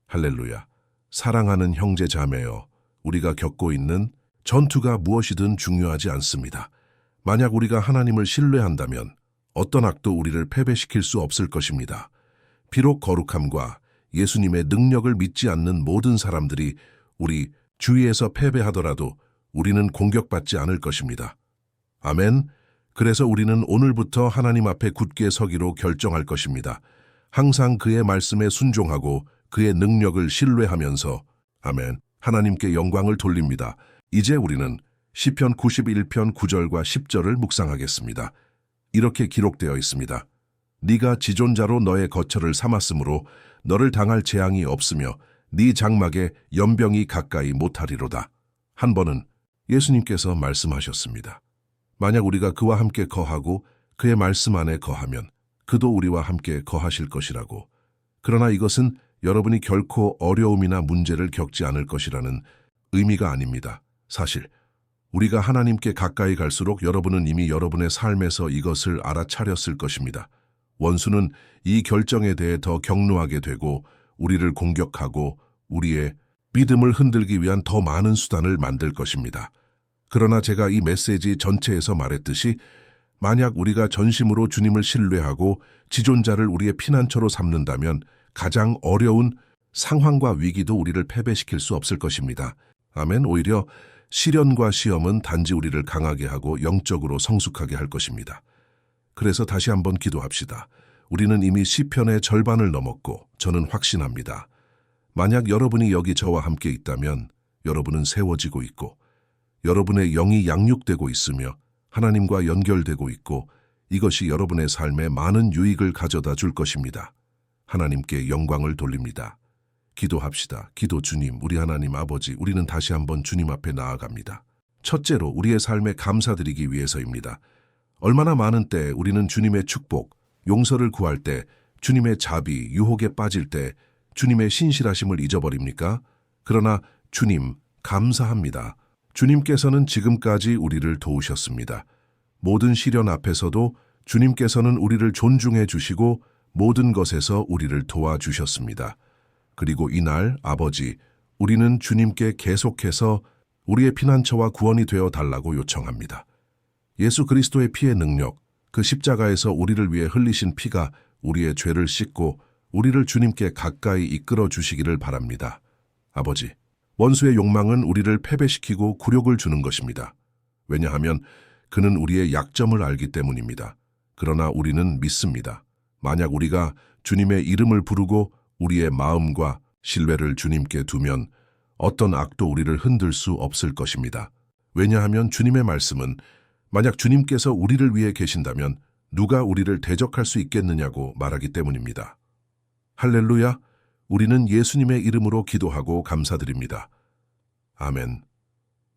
할렐루야. 사랑하는 형제 자매여, 우리가 겪고 있는 전투가 무엇이든 중요하지 않습니다. 만약 우리가 하나님을 신뢰한다면 어떤 악도 우리를 패배시킬 수 없을 것입니다. 비록 거룩함과 예수님의 능력을 믿지 않는 모든 사람들이 우리 주위에서 패배하더라도 우리는 공격받지 않을 것입니다. 아멘. 그래서 우리는 오늘부터 하나님 앞에 굳게 서기로 결정할 것입니다. 항상 그의 말씀에 순종하고 그의 능력을 신뢰하면서 아멘. 하나님께 영광을 돌립니다. 이제 우리는 시편 91편 9절과 10절을 묵상하겠습니다. 이렇게 기록되어 있습니다. 네가 지존자로 너의 거처를 삼았으므로 너를 당할 재앙이 없으며 네 장막에 연병이 가까이 못하리로다. 한 번은 예수님께서 말씀하셨습니다. 만약 우리가 그와 함께 거하고 그의 말씀 안에 거하면 그도 우리와 함께 거하실 것이라고. 그러나 이것은 여러분이 결코 어려움이나 문제를 겪지 않을 것이라는 의미가 아닙니다. 사실 우리가 하나님께 가까이 갈수록 여러분은 이미 여러분의 삶에서 이것을 알아차렸을 것입니다. 원수는 이 결정에 대해 더 격노하게 되고 우리를 공격하고 우리의 믿음을 흔들기 위한 더 많은 수단을 만들 것입니다. 그러나 제가 이 메시지 전체에서 말했듯이 만약 우리가 전심으로 주님을 신뢰하고 지존자를 우리의 피난처로 삼는다면 가장 어려운 상황과 위기도 우리를 패배시킬 수 없을 것입니다. 아멘. 오히려 시련과 시험은 단지 우리를 강하게 하고 영적으로 성숙하게 할 것입니다. 그래서 다시 한번 기도합시다. 우리는 이미 시편의 절반을 넘었고 저는 확신합니다. 만약 여러분이 여기 저와 함께 있다면 여러분은 세워지고 있고 여러분의 영이 양육되고 있으며 하나님과 연결되고 있고 이것이 여러분의 삶에 많은 유익을 가져다 줄 것입니다. 하나님께 영광을 돌립니다. 기도합시다. 기도 주님, 우리 하나님 아버지, 우리는 다시 한번 주님 앞에 나아갑니다. 첫째로 우리의 삶에 감사드리기 위해서입니다. 얼마나 많은 때 우리는 주님의 축복, 용서를 구할 때, 주님의 자비, 유혹에 빠질 때 주님의 신실하심을 잊어버립니까? 그러나 주님, 감사합니다. 주님께서는 지금까지 우리를 도우셨습니다. 모든 시련 앞에서도 주님께서는 우리를 존중해 주시고 모든 것에서 우리를 도와주셨습니다. 그리고 이날 아버지, 우리는 주님께 계속해서 우리의 피난처와 구원이 되어 달라고 요청합니다. 예수 그리스도의 피의 능력, 그 십자가에서 우리를 위해 흘리신 피가 우리의 죄를 씻고 우리를 주님께 가까이 이끌어 주시기를 바랍니다. 아버지, 원수의 욕망은 우리를 패배시키고 굴욕을 주는 것입니다. 왜냐하면 그는 우리의 약점을 알기 때문입니다. 그러나 우리는 믿습니다. 만약 우리가 주님의 이름을 부르고 우리의 마음과 신뢰를 주님께 두면 어떤 악도 우리를 흔들 수 없을 것입니다. 왜냐하면 주님의 말씀은 만약 주님께서 우리를 위해 계신다면 누가 우리를 대적할 수 있겠느냐고 말하기 때문입니다. 할렐루야! 우리는 예수님의 이름으로 기도하고 감사드립니다. 아멘.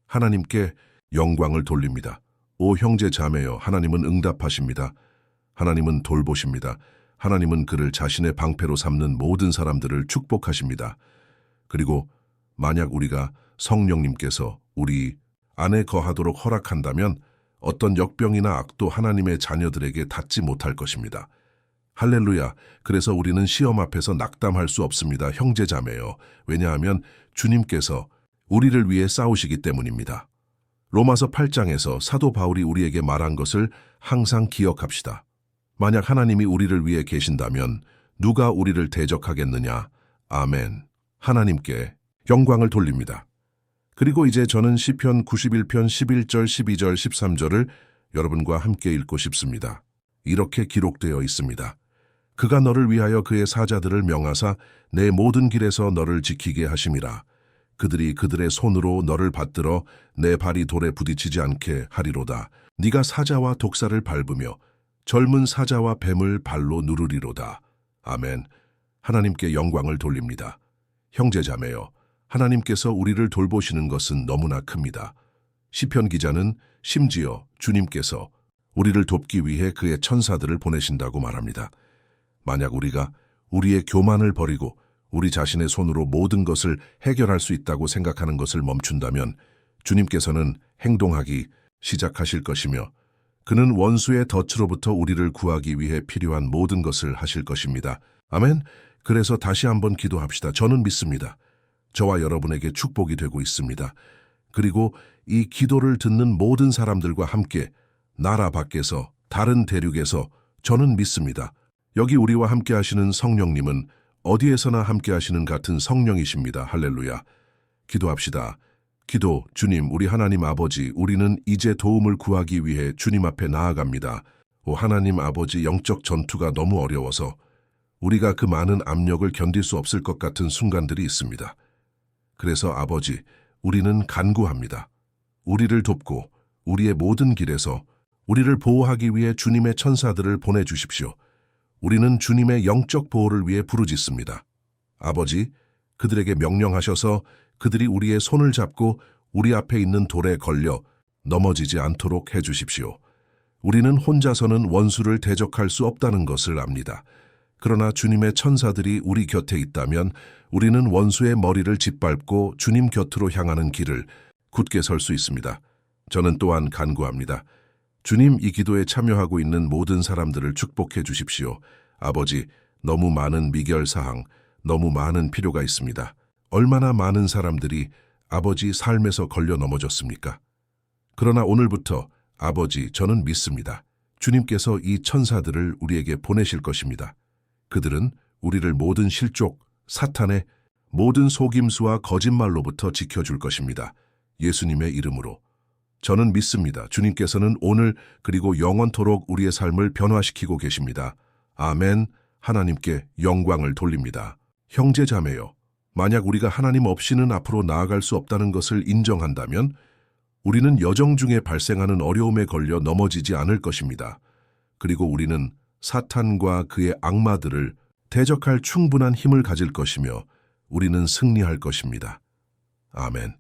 하나님께 영광을 돌립니다. 오 형제 자매여, 하나님은 응답하십니다. 하나님은 돌보십니다. 하나님은 그를 자신의 방패로 삼는 모든 사람들을 축복하십니다. 그리고 만약 우리가 성령님께서 우리 안에 거하도록 허락한다면 어떤 역병이나 악도 하나님의 자녀들에게 닿지 못할 것입니다. 할렐루야. 그래서 우리는 시험 앞에서 낙담할 수 없습니다. 형제 자매여. 왜냐하면 주님께서 우리를 위해 싸우시기 때문입니다. 로마서 8장에서 사도 바울이 우리에게 말한 것을 항상 기억합시다. 만약 하나님이 우리를 위해 계신다면 누가 우리를 대적하겠느냐? 아멘. 하나님께 영광을 돌립니다. 그리고 이제 저는 시편 91편 11절, 12절, 13절을 여러분과 함께 읽고 싶습니다. 이렇게 기록되어 있습니다. 그가 너를 위하여 그의 사자들을 명하사 내 모든 길에서 너를 지키게 하심이라. 그들이 그들의 손으로 너를 받들어 내 발이 돌에 부딪히지 않게 하리로다. 네가 사자와 독사를 밟으며 젊은 사자와 뱀을 발로 누르리로다. 아멘. 하나님께 영광을 돌립니다. 형제자매여, 하나님께서 우리를 돌보시는 것은 너무나 큽니다. 시편 기자는 심지어 주님께서 우리를 돕기 위해 그의 천사들을 보내신다고 말합니다. 만약 우리가 우리의 교만을 버리고 우리 자신의 손으로 모든 것을 해결할 수 있다고 생각하는 것을 멈춘다면 주님께서는 행동하기 시작하실 것이며 그는 원수의 덫으로부터 우리를 구하기 위해 필요한 모든 것을 하실 것입니다. 아멘. 그래서 다시 한번 기도합시다. 저는 믿습니다. 저와 여러분에게 축복이 되고 있습니다. 그리고 이 기도를 듣는 모든 사람들과 함께 나라 밖에서 다른 대륙에서 저는 믿습니다. 여기 우리와 함께 하시는 성령님은 어디에서나 함께 하시는 같은 성령이십니다. 할렐루야. 기도합시다. 기도. 주님, 우리 하나님 아버지, 우리는 이제 도움을 구하기 위해 주님 앞에 나아갑니다. 오 하나님 아버지, 영적 전투가 너무 어려워서 우리가 그 많은 압력을 견딜 수 없을 것 같은 순간들이 있습니다. 그래서 아버지, 우리는 간구합니다. 우리를 돕고 우리의 모든 길에서 우리를 보호하기 위해 주님의 천사들을 보내주십시오. 우리는 주님의 영적 보호를 위해 부르짖습니다. 아버지, 그들에게 명령하셔서 그들이 우리의 손을 잡고 우리 앞에 있는 돌에 걸려 넘어지지 않도록 해주십시오. 우리는 혼자서는 원수를 대적할 수 없다는 것을 압니다. 그러나 주님의 천사들이 우리 곁에 있다면 우리는 원수의 머리를 짓밟고 주님 곁으로 향하는 길을 굳게 설 수 있습니다. 저는 또한 간구합니다. 주님, 이 기도에 참여하고 있는 모든 사람들을 축복해 주십시오. 아버지, 너무 많은 미결사항, 너무 많은 필요가 있습니다. 얼마나 많은 사람들이 아버지 삶에서 걸려 넘어졌습니까? 그러나 오늘부터 아버지, 저는 믿습니다. 주님께서 이 천사들을 우리에게 보내실 것입니다. 그들은 우리를 모든 실족, 사탄의 모든 속임수와 거짓말로부터 지켜줄 것입니다. 예수님의 이름으로. 저는 믿습니다. 주님께서는 오늘 그리고 영원토록 우리의 삶을 변화시키고 계십니다. 아멘. 하나님께 영광을 돌립니다. 형제 자매여, 만약 우리가 하나님 없이는 앞으로 나아갈 수 없다는 것을 인정한다면 우리는 여정 중에 발생하는 어려움에 걸려 넘어지지 않을 것입니다. 그리고 우리는 사탄과 그의 악마들을 대적할 충분한 힘을 가질 것이며 우리는 승리할 것입니다. 아멘.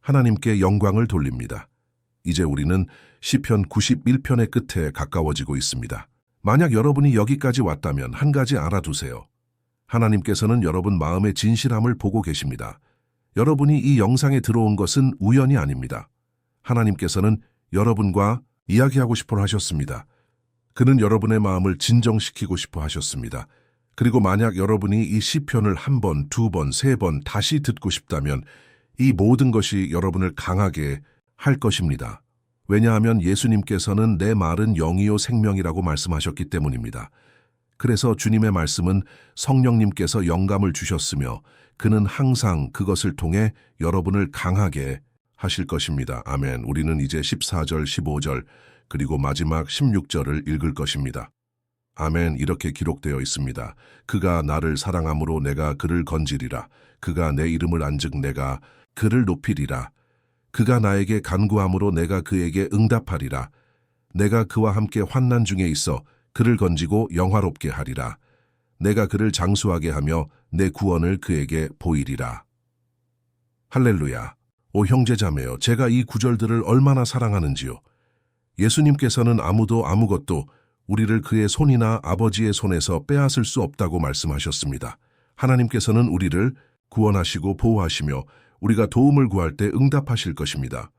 하나님께 영광을 돌립니다. 이제 우리는 시편 91편의 끝에 가까워지고 있습니다. 만약 여러분이 여기까지 왔다면 한 가지 알아두세요. 하나님께서는 여러분 마음의 진실함을 보고 계십니다. 여러분이 이 영상에 들어온 것은 우연이 아닙니다. 하나님께서는 여러분과 이야기하고 싶어 하셨습니다. 그는 여러분의 마음을 진정시키고 싶어 하셨습니다. 그리고 만약 여러분이 이 시편을 한 번, 두 번, 세 번 다시 듣고 싶다면 이 모든 것이 여러분을 강하게 할 것입니다. 왜냐하면 예수님께서는 내 말은 영이요 생명이라고 말씀하셨기 때문입니다. 그래서 주님의 말씀은 성령님께서 영감을 주셨으며 그는 항상 그것을 통해 여러분을 강하게 하실 것입니다. 아멘. 우리는 이제 14절, 15절, 그리고 마지막 16절을 읽을 것입니다. 아멘. 이렇게 기록되어 있습니다. 그가 나를 사랑함으로 내가 그를 건지리라. 그가 내 이름을 안즉 내가 그를 높이리라. 그가 나에게 간구함으로 내가 그에게 응답하리라. 내가 그와 함께 환난 중에 있어 그를 건지고 영화롭게 하리라. 내가 그를 장수하게 하며 내 구원을 그에게 보이리라. 할렐루야. 오 형제자매여, 제가 이 구절들을 얼마나 사랑하는지요. 예수님께서는 아무도 아무것도 우리를 그의 손이나 아버지의 손에서 빼앗을 수 없다고 말씀하셨습니다. 하나님께서는 우리를 구원하시고 보호하시며 우리가 도움을 구할 때 응답하실 것입니다.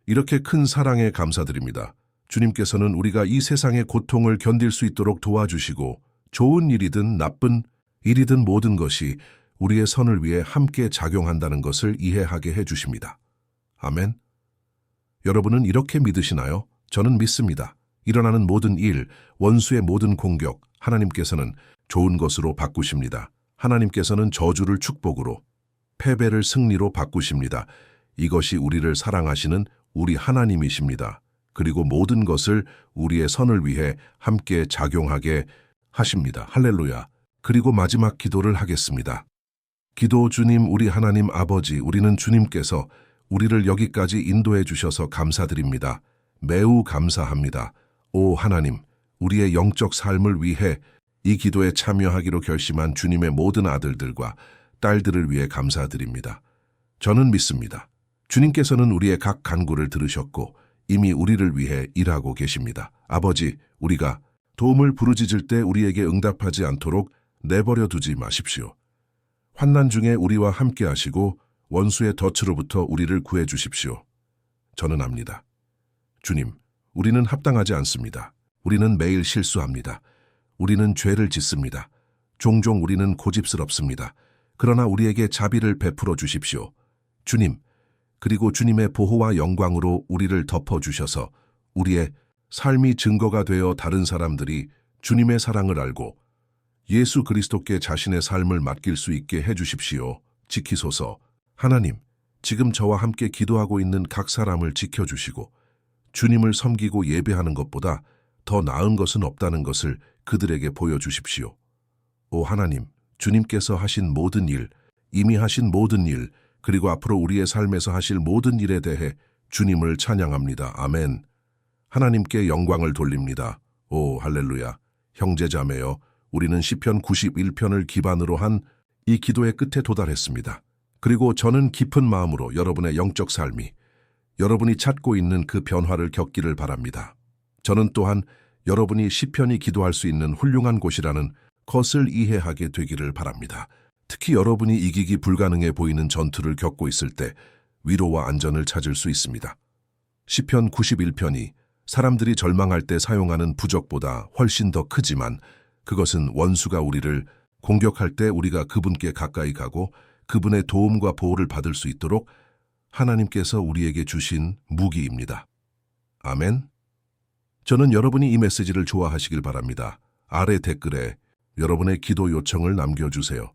이렇게 큰 사랑에 감사드립니다. 주님께서는 우리가 이 세상의 고통을 견딜 수 있도록 도와주시고 좋은 일이든 나쁜 일이든 모든 것이 우리의 선을 위해 함께 작용한다는 것을 이해하게 해주십니다. 아멘. 여러분은 이렇게 믿으시나요? 저는 믿습니다. 일어나는 모든 일, 원수의 모든 공격, 하나님께서는 좋은 것으로 바꾸십니다. 하나님께서는 저주를 축복으로, 패배를 승리로 바꾸십니다. 이것이 우리를 사랑하시는 우리 하나님이십니다. 그리고 모든 것을 우리의 선을 위해 함께 작용하게 하십니다. 할렐루야. 그리고 마지막 기도를 하겠습니다. 기도. 주님, 우리 하나님 아버지, 우리는 주님께서 우리를 여기까지 인도해 주셔서 감사드립니다. 매우 감사합니다. 오 하나님, 우리의 영적 삶을 위해 이 기도에 참여하기로 결심한 주님의 모든 아들들과 딸들을 위해 감사드립니다. 저는 믿습니다. 주님께서는 우리의 각 간구를 들으셨고 이미 우리를 위해 일하고 계십니다. 아버지, 우리가 도움을 부르짖을 때 우리에게 응답하지 않도록 내버려 두지 마십시오. 환난 중에 우리와 함께 하시고 원수의 덫으로부터 우리를 구해 주십시오. 저는 압니다. 주님, 우리는 합당하지 않습니다. 우리는 매일 실수합니다. 우리는 죄를 짓습니다. 종종 우리는 고집스럽습니다. 그러나 우리에게 자비를 베풀어 주십시오. 주님, 그리고 주님의 보호와 영광으로 우리를 덮어주셔서 우리의 삶이 증거가 되어 다른 사람들이 주님의 사랑을 알고 예수 그리스도께 자신의 삶을 맡길 수 있게 해주십시오. 지키소서. 하나님, 지금 저와 함께 기도하고 있는 각 사람을 지켜주시고 주님을 섬기고 예배하는 것보다 더 나은 것은 없다는 것을 그들에게 보여주십시오. 오 하나님, 주님께서 하신 모든 일, 이미 하신 모든 일, 그리고 앞으로 우리의 삶에서 하실 모든 일에 대해 주님을 찬양합니다. 아멘. 하나님께 영광을 돌립니다. 오 할렐루야. 형제자매여, 우리는 시편 91편을 기반으로 한 이 기도의 끝에 도달했습니다. 그리고 저는 깊은 마음으로 여러분의 영적 삶이, 여러분이 찾고 있는 그 변화를 겪기를 바랍니다. 저는 또한 여러분이 시편이 기도할 수 있는 훌륭한 곳이라는 것을 이해하게 되기를 바랍니다. 특히 여러분이 이기기 불가능해 보이는 전투를 겪고 있을 때 위로와 안전을 찾을 수 있습니다. 시편 91편이 사람들이 절망할 때 사용하는 부적보다 훨씬 더 크지만 그것은 원수가 우리를 공격할 때 우리가 그분께 가까이 가고 그분의 도움과 보호를 받을 수 있도록 하나님께서 우리에게 주신 무기입니다. 아멘. 저는 여러분이 이 메시지를 좋아하시길 바랍니다. 아래 댓글에 여러분의 기도 요청을 남겨주세요.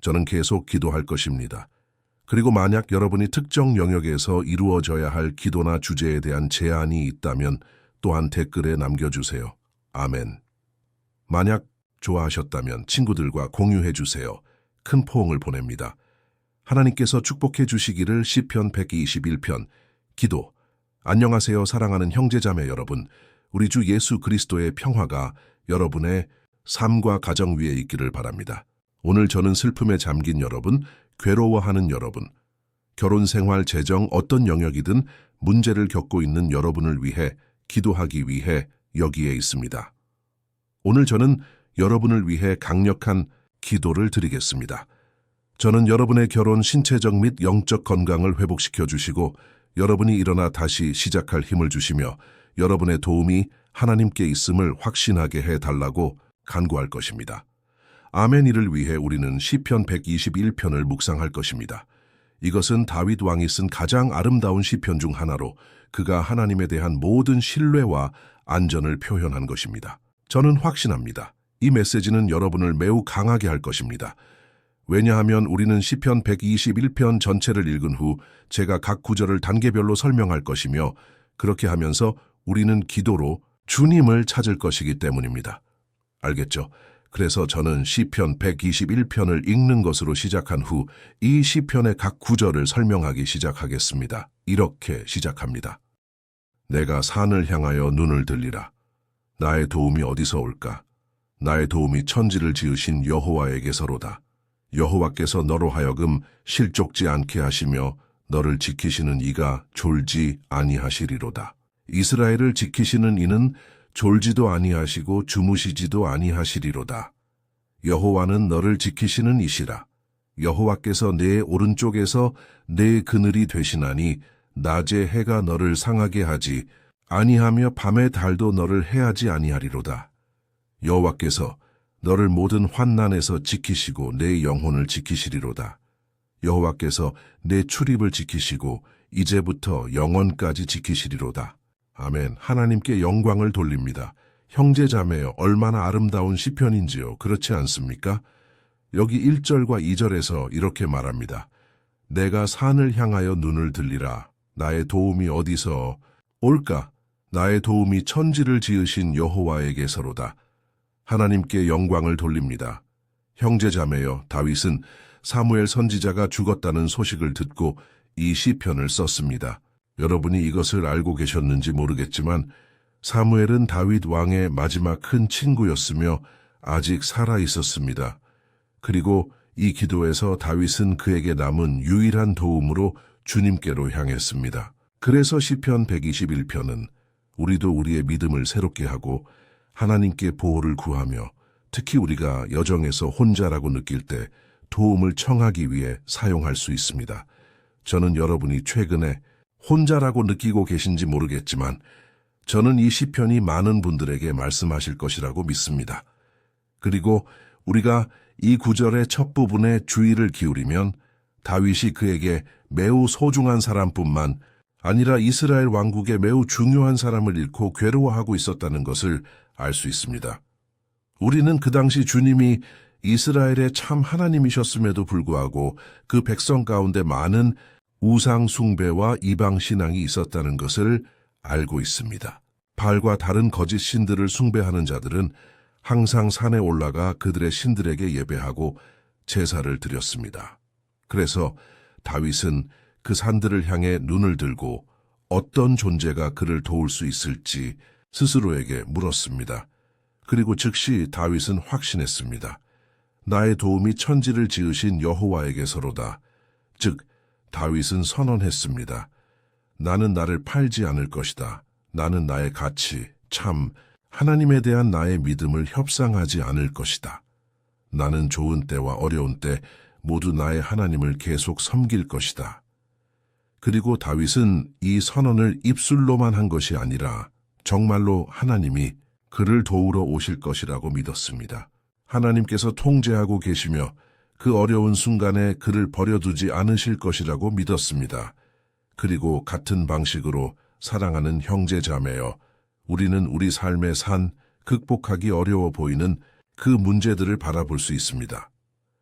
저는 계속 기도할 것입니다. 그리고 만약 여러분이 특정 영역에서 이루어져야 할 기도나 주제에 대한 제안이 있다면 또한 댓글에 남겨주세요. 아멘. 만약 좋아하셨다면 친구들과 공유해 주세요. 큰 포옹을 보냅니다. 하나님께서 축복해 주시기를. 시편 121편 기도. 안녕하세요 사랑하는 형제자매 여러분. 우리 주 예수 그리스도의 평화가 여러분의 삶과 가정 위에 있기를 바랍니다. 오늘 저는 슬픔에 잠긴 여러분, 괴로워하는 여러분, 결혼 생활, 재정 어떤 영역이든 문제를 겪고 있는 여러분을 위해 기도하기 위해 여기에 있습니다. 오늘 저는 여러분을 위해 강력한 기도를 드리겠습니다. 저는 여러분의 결혼, 신체적 및 영적 건강을 회복시켜 주시고 여러분이 일어나 다시 시작할 힘을 주시며 여러분의 도움이 하나님께 있음을 확신하게 해달라고 간구할 것입니다. 아멘. 이를 위해 우리는 시편 121편을 묵상할 것입니다. 이것은 다윗 왕이 쓴 가장 아름다운 시편 중 하나로 그가 하나님에 대한 모든 신뢰와 안전을 표현한 것입니다. 저는 확신합니다. 이 메시지는 여러분을 매우 강하게 할 것입니다. 왜냐하면 우리는 시편 121편 전체를 읽은 후 제가 각 구절을 단계별로 설명할 것이며 그렇게 하면서 우리는 기도로 주님을 찾을 것이기 때문입니다. 알겠죠? 그래서 저는 시편 121편을 읽는 것으로 시작한 후 이 시편의 각 구절을 설명하기 시작하겠습니다. 이렇게 시작합니다. 내가 산을 향하여 눈을 들리라. 나의 도움이 어디서 올까? 나의 도움이 천지를 지으신 여호와에게서로다. 여호와께서 너로 하여금 실족지 않게 하시며 너를 지키시는 이가 졸지 아니하시리로다. 이스라엘을 지키시는 이는 졸지도 아니하시고 주무시지도 아니하시리로다. 여호와는 너를 지키시는 이시라. 여호와께서 내 오른쪽에서 내 그늘이 되시나니 낮에 해가 너를 상하게 하지 아니하며 밤에 달도 너를 해하지 아니하리로다. 여호와께서 너를 모든 환난에서 지키시고 내 영혼을 지키시리로다. 여호와께서 내 출입을 지키시고 이제부터 영원까지 지키시리로다. 아멘. 하나님께 영광을 돌립니다. 형제자매여, 얼마나 아름다운 시편인지요. 그렇지 않습니까? 여기 1절과 2절에서 이렇게 말합니다. 내가 산을 향하여 눈을 들리라. 나의 도움이 어디서 올까? 나의 도움이 천지를 지으신 여호와에게서로다. 하나님께 영광을 돌립니다. 형제자매여, 다윗은 사무엘 선지자가 죽었다는 소식을 듣고 이 시편을 썼습니다. 여러분이 이것을 알고 계셨는지 모르겠지만 사무엘은 다윗 왕의 마지막 큰 친구였으며 아직 살아 있었습니다. 그리고 이 기도에서 다윗은 그에게 남은 유일한 도움으로 주님께로 향했습니다. 그래서 시편 121편은 우리도 우리의 믿음을 새롭게 하고 하나님께 보호를 구하며 특히 우리가 여정에서 혼자라고 느낄 때 도움을 청하기 위해 사용할 수 있습니다. 저는 여러분이 최근에 혼자라고 느끼고 계신지 모르겠지만 저는 이 시편이 많은 분들에게 말씀하실 것이라고 믿습니다. 그리고 우리가 이 구절의 첫 부분에 주의를 기울이면 다윗이 그에게 매우 소중한 사람뿐만 아니라 이스라엘 왕국의 매우 중요한 사람을 잃고 괴로워하고 있었다는 것을 알 수 있습니다. 우리는 그 당시 주님이 이스라엘의 참 하나님이셨음에도 불구하고 그 백성 가운데 많은 우상 숭배와 이방 신앙이 있었다는 것을 알고 있습니다. 바알과 다른 거짓 신들을 숭배하는 자들은 항상 산에 올라가 그들의 신들에게 예배하고 제사를 드렸습니다. 그래서 다윗은 그 산들을 향해 눈을 들고 어떤 존재가 그를 도울 수 있을지 스스로에게 물었습니다. 그리고 즉시 다윗은 확신했습니다. 나의 도움이 천지를 지으신 여호와에게서로다. 즉 다윗은 선언했습니다. 나는 나를 팔지 않을 것이다. 나는 나의 가치, 참, 하나님에 대한 나의 믿음을 협상하지 않을 것이다. 나는 좋은 때와 어려운 때 모두 나의 하나님을 계속 섬길 것이다. 그리고 다윗은 이 선언을 입술로만 한 것이 아니라 정말로 하나님이 그를 도우러 오실 것이라고 믿었습니다. 하나님께서 통제하고 계시며 그 어려운 순간에 그를 버려두지 않으실 것이라고 믿었습니다. 그리고 같은 방식으로 사랑하는 형제 자매여, 우리는 우리 삶의 산, 극복하기 어려워 보이는 그 문제들을 바라볼 수 있습니다.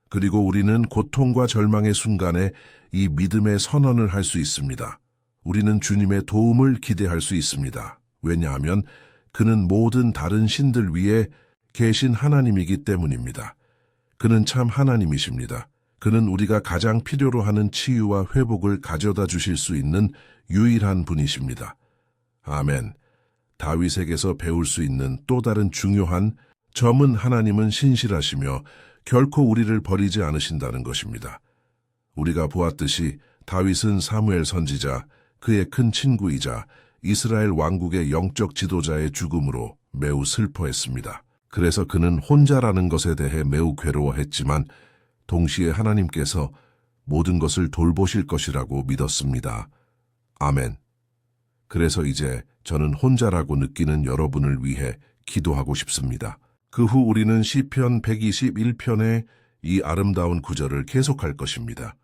그리고 우리는 고통과 절망의 순간에 이 믿음의 선언을 할 수 있습니다. 우리는 주님의 도움을 기대할 수 있습니다. 왜냐하면 그는 모든 다른 신들 위에 계신 하나님이기 때문입니다. 그는 참 하나님이십니다. 그는 우리가 가장 필요로 하는 치유와 회복을 가져다 주실 수 있는 유일한 분이십니다. 아멘. 다윗에게서 배울 수 있는 또 다른 중요한 점은 하나님은 신실하시며 결코 우리를 버리지 않으신다는 것입니다. 우리가 보았듯이 다윗은 사무엘 선지자, 그의 큰 친구이자 이스라엘 왕국의 영적 지도자의 죽음으로 매우 슬퍼했습니다. 그래서 그는 혼자라는 것에 대해 매우 괴로워했지만 동시에 하나님께서 모든 것을 돌보실 것이라고 믿었습니다. 아멘. 그래서 이제 저는 혼자라고 느끼는 여러분을 위해 기도하고 싶습니다. 그 후 우리는 시편 121편의 이 아름다운 구절을 계속할 것입니다.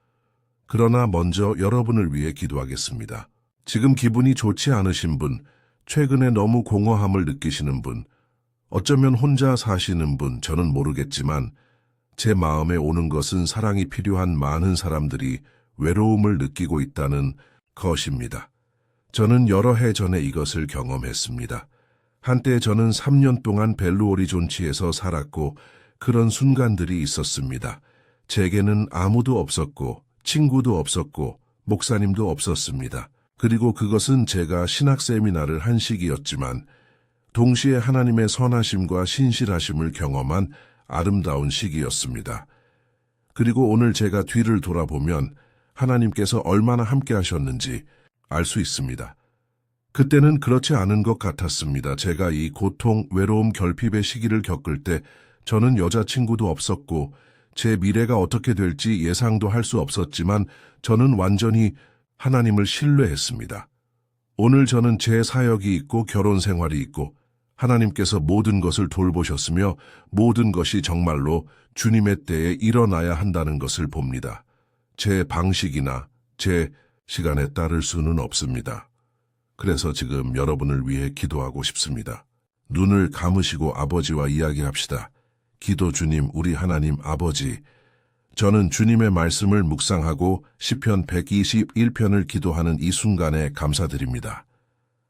그러나 먼저 여러분을 위해 기도하겠습니다. 지금 기분이 좋지 않으신 분, 최근에 너무 공허함을 느끼시는 분, 어쩌면 혼자 사시는 분, 저는 모르겠지만 제 마음에 오는 것은 사랑이 필요한 많은 사람들이 외로움을 느끼고 있다는 것입니다. 저는 여러 해 전에 이것을 경험했습니다. 한때 저는 3년 동안 벨루오리존치에서 살았고 그런 순간들이 있었습니다. 제게는 아무도 없었고 친구도 없었고 목사님도 없었습니다. 그리고 그것은 제가 신학 세미나를 한 시기였지만 동시에 하나님의 선하심과 신실하심을 경험한 아름다운 시기였습니다. 그리고 오늘 제가 뒤를 돌아보면 하나님께서 얼마나 함께 하셨는지 알 수 있습니다. 그때는 그렇지 않은 것 같았습니다. 제가 이 고통, 외로움, 결핍의 시기를 겪을 때 저는 여자친구도 없었고 제 미래가 어떻게 될지 예상도 할 수 없었지만 저는 완전히 하나님을 신뢰했습니다. 오늘 저는 제 사역이 있고 결혼 생활이 있고 하나님께서 모든 것을 돌보셨으며 모든 것이 정말로 주님의 때에 일어나야 한다는 것을 봅니다. 제 방식이나 제 시간에 따를 수는 없습니다. 그래서 지금 여러분을 위해 기도하고 싶습니다. 눈을 감으시고 아버지와 이야기합시다. 기도 주님, 우리 하나님 아버지, 저는 주님의 말씀을 묵상하고 시편 121편을 기도하는 이 순간에 감사드립니다.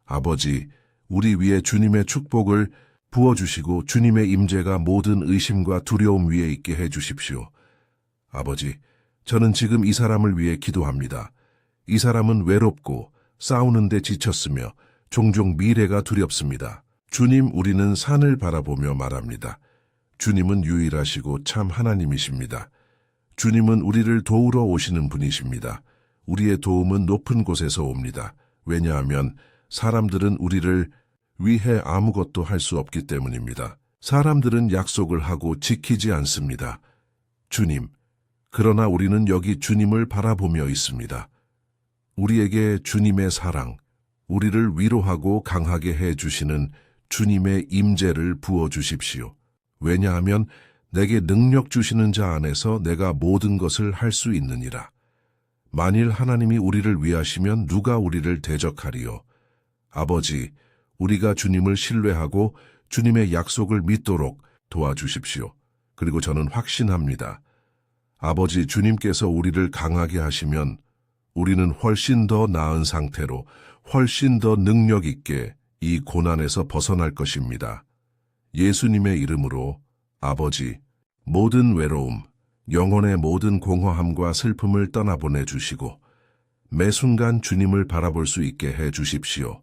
아버지, 우리 위에 주님의 축복을 부어주시고 주님의 임재가 모든 의심과 두려움 위에 있게 해주십시오. 아버지, 저는 지금 이 사람을 위해 기도합니다. 이 사람은 외롭고 싸우는데 지쳤으며 종종 미래가 두렵습니다. 주님, 우리는 산을 바라보며 말합니다. 주님은 유일하시고 참 하나님이십니다. 주님은 우리를 도우러 오시는 분이십니다. 우리의 도움은 높은 곳에서 옵니다. 왜냐하면 사람들은 우리를 위해 아무것도 할 수 없기 때문입니다. 사람들은 약속을 하고 지키지 않습니다. 주님, 그러나 우리는 여기 주님을 바라보며 있습니다. 우리에게 주님의 사랑, 우리를 위로하고 강하게 해주시는 주님의 임재를 부어주십시오. 왜냐하면 내게 능력 주시는 자 안에서 내가 모든 것을 할 수 있느니라. 만일 하나님이 우리를 위하시면 누가 우리를 대적하리요. 아버지, 우리가 주님을 신뢰하고 주님의 약속을 믿도록 도와주십시오. 그리고 저는 확신합니다. 아버지, 주님께서 우리를 강하게 하시면 우리는 훨씬 더 나은 상태로 훨씬 더 능력 있게 이 고난에서 벗어날 것입니다. 예수님의 이름으로 아버지, 모든 외로움, 영혼의 모든 공허함과 슬픔을 떠나보내 주시고 매 순간 주님을 바라볼 수 있게 해 주십시오.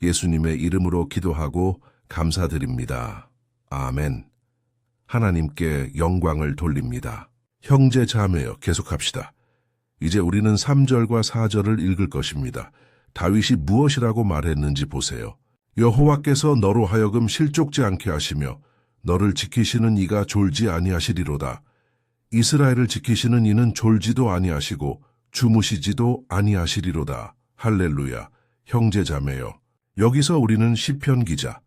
예수님의 이름으로 기도하고 감사드립니다. 아멘. 하나님께 영광을 돌립니다. 형제 자매여 계속합시다. 이제 우리는 3절과 4절을 읽을 것입니다. 다윗이 무엇이라고 말했는지 보세요. 여호와께서 너로 하여금 실족지 않게 하시며 너를 지키시는 이가 졸지 아니하시리로다. 이스라엘을 지키시는 이는 졸지도 아니하시고 주무시지도 아니하시리로다. 할렐루야. 형제 자매여. 여기서 우리는 시편 기자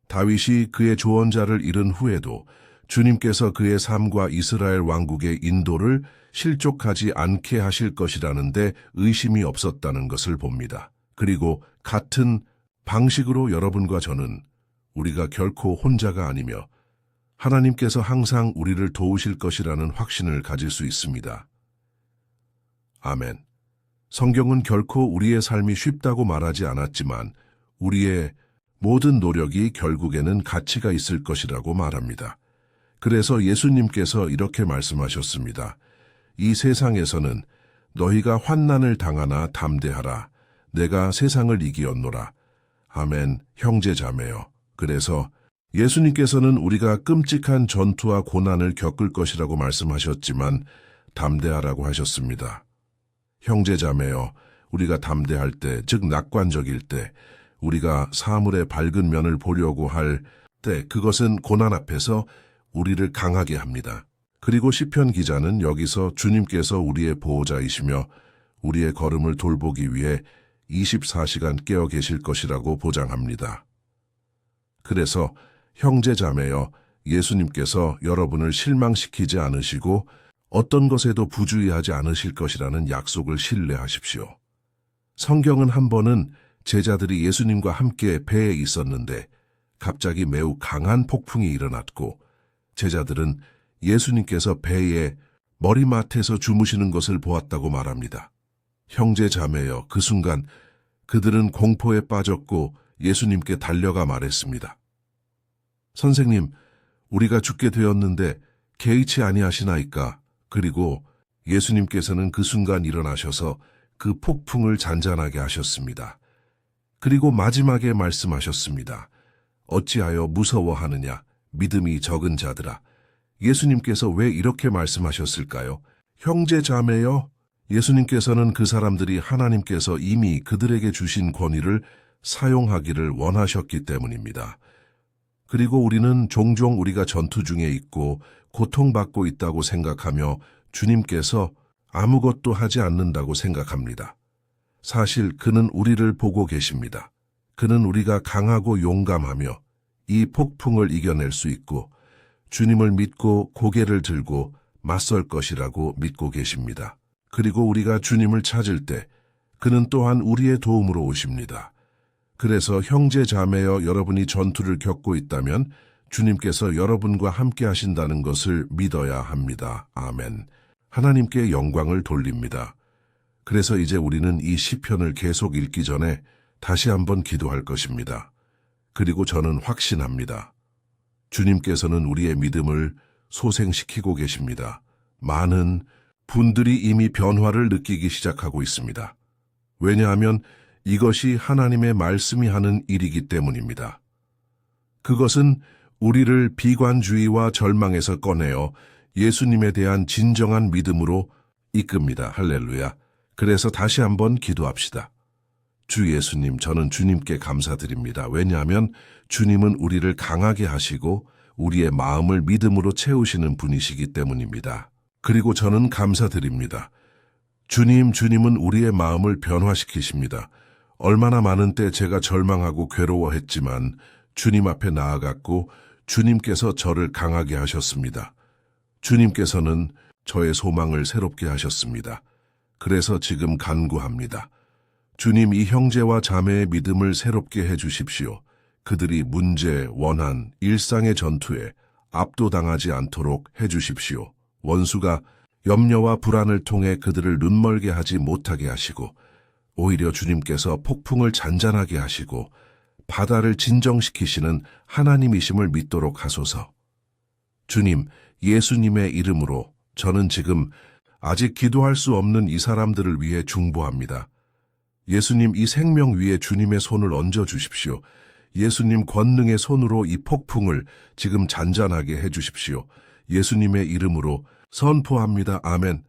다윗이 그의 조언자를 잃은 후에도 주님께서 그의 삶과 이스라엘 왕국의 인도를 실족하지 않게 하실 것이라는데 의심이 없었다는 것을 봅니다. 그리고 같은 방식으로 여러분과 저는 우리가 결코 혼자가 아니며 하나님께서 항상 우리를 도우실 것이라는 확신을 가질 수 있습니다. 아멘. 성경은 결코 우리의 삶이 쉽다고 말하지 않았지만 우리의 모든 노력이 결국에는 가치가 있을 것이라고 말합니다. 그래서 예수님께서 이렇게 말씀하셨습니다. 이 세상에서는 너희가 환난을 당하나 담대하라. 내가 세상을 이기었노라. 아멘. 형제 자매여. 그래서 예수님께서는 우리가 끔찍한 전투와 고난을 겪을 것이라고 말씀하셨지만 담대하라고 하셨습니다. 형제 자매여, 우리가 담대할 때, 즉 낙관적일 때, 우리가 사물의 밝은 면을 보려고 할 때 그것은 고난 앞에서 우리를 강하게 합니다. 그리고 시편 기자는 여기서 주님께서 우리의 보호자이시며 우리의 걸음을 돌보기 위해 24시간 깨어 계실 것이라고 보장합니다. 그래서 형제 자매여, 예수님께서 여러분을 실망시키지 않으시고 어떤 것에도 부주의하지 않으실 것이라는 약속을 신뢰하십시오. 성경은 한 번은 제자들이 예수님과 함께 배에 있었는데 갑자기 매우 강한 폭풍이 일어났고 제자들은 예수님께서 배의 머리맡에서 주무시는 것을 보았다고 말합니다. 형제 자매여, 그 순간 그들은 공포에 빠졌고 예수님께 달려가 말했습니다. 선생님, 우리가 죽게 되었는데 개의치 아니하시나이까? 그리고 예수님께서는 그 순간 일어나셔서 그 폭풍을 잔잔하게 하셨습니다. 그리고 마지막에 말씀하셨습니다. 어찌하여 무서워하느냐? 믿음이 적은 자들아. 예수님께서 왜 이렇게 말씀하셨을까요? 형제 자매여, 예수님께서는 그 사람들이 하나님께서 이미 그들에게 주신 권위를 사용하기를 원하셨기 때문입니다. 그리고 우리는 종종 우리가 전투 중에 있고 고통받고 있다고 생각하며 주님께서 아무것도 하지 않는다고 생각합니다. 사실 그는 우리를 보고 계십니다. 그는 우리가 강하고 용감하며 이 폭풍을 이겨낼 수 있고 주님을 믿고 고개를 들고 맞설 것이라고 믿고 계십니다. 그리고 우리가 주님을 찾을 때 그는 또한 우리의 도움으로 오십니다. 그래서 형제 자매여, 여러분이 전투를 겪고 있다면 주님께서 여러분과 함께 하신다는 것을 믿어야 합니다. 아멘. 하나님께 영광을 돌립니다. 그래서 이제 우리는 이 시편을 계속 읽기 전에 다시 한번 기도할 것입니다. 그리고 저는 확신합니다. 주님께서는 우리의 믿음을 소생시키고 계십니다. 많은 분들이 이미 변화를 느끼기 시작하고 있습니다. 왜냐하면 이것이 하나님의 말씀이 하는 일이기 때문입니다. 그것은 우리를 비관주의와 절망에서 꺼내어 예수님에 대한 진정한 믿음으로 이끕니다. 할렐루야. 그래서 다시 한번 기도합시다. 주 예수님, 저는 주님께 감사드립니다. 왜냐하면 주님은 우리를 강하게 하시고 우리의 마음을 믿음으로 채우시는 분이시기 때문입니다. 그리고 저는 감사드립니다. 주님은 우리의 마음을 변화시키십니다. 얼마나 많은 때 제가 절망하고 괴로워했지만 주님 앞에 나아갔고 주님께서 저를 강하게 하셨습니다. 주님께서는 저의 소망을 새롭게 하셨습니다. 그래서 지금 간구합니다. 주님, 이 형제와 자매의 믿음을 새롭게 해주십시오. 그들이 문제, 원한, 일상의 전투에 압도당하지 않도록 해주십시오. 원수가 염려와 불안을 통해 그들을 눈멀게 하지 못하게 하시고 오히려 주님께서 폭풍을 잔잔하게 하시고 바다를 진정시키시는 하나님이심을 믿도록 하소서. 주님, 예수님의 이름으로 저는 지금 아직 기도할 수 없는 이 사람들을 위해 중보합니다. 예수님, 이 생명 위에 주님의 손을 얹어 주십시오. 예수님 권능의 손으로 이 폭풍을 지금 잔잔하게 해 주십시오. 예수님의 이름으로 선포합니다. 아멘.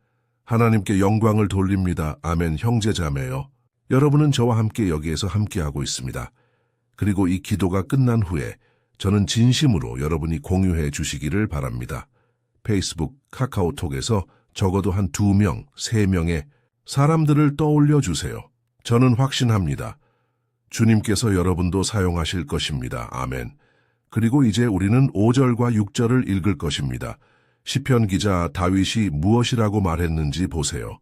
하나님께 영광을 돌립니다. 아멘. 형제자매요. 여러분은 저와 함께 여기에서 함께하고 있습니다. 그리고 이 기도가 끝난 후에 저는 진심으로 여러분이 공유해 주시기를 바랍니다. 페이스북, 카카오톡에서 적어도 한 2명, 3명의 사람들을 떠올려 주세요. 저는 확신합니다. 주님께서 여러분도 사용하실 것입니다. 아멘. 그리고 이제 우리는 5절과 6절을 읽을 것입니다. 시편 기자 다윗이 무엇이라고 말했는지 보세요.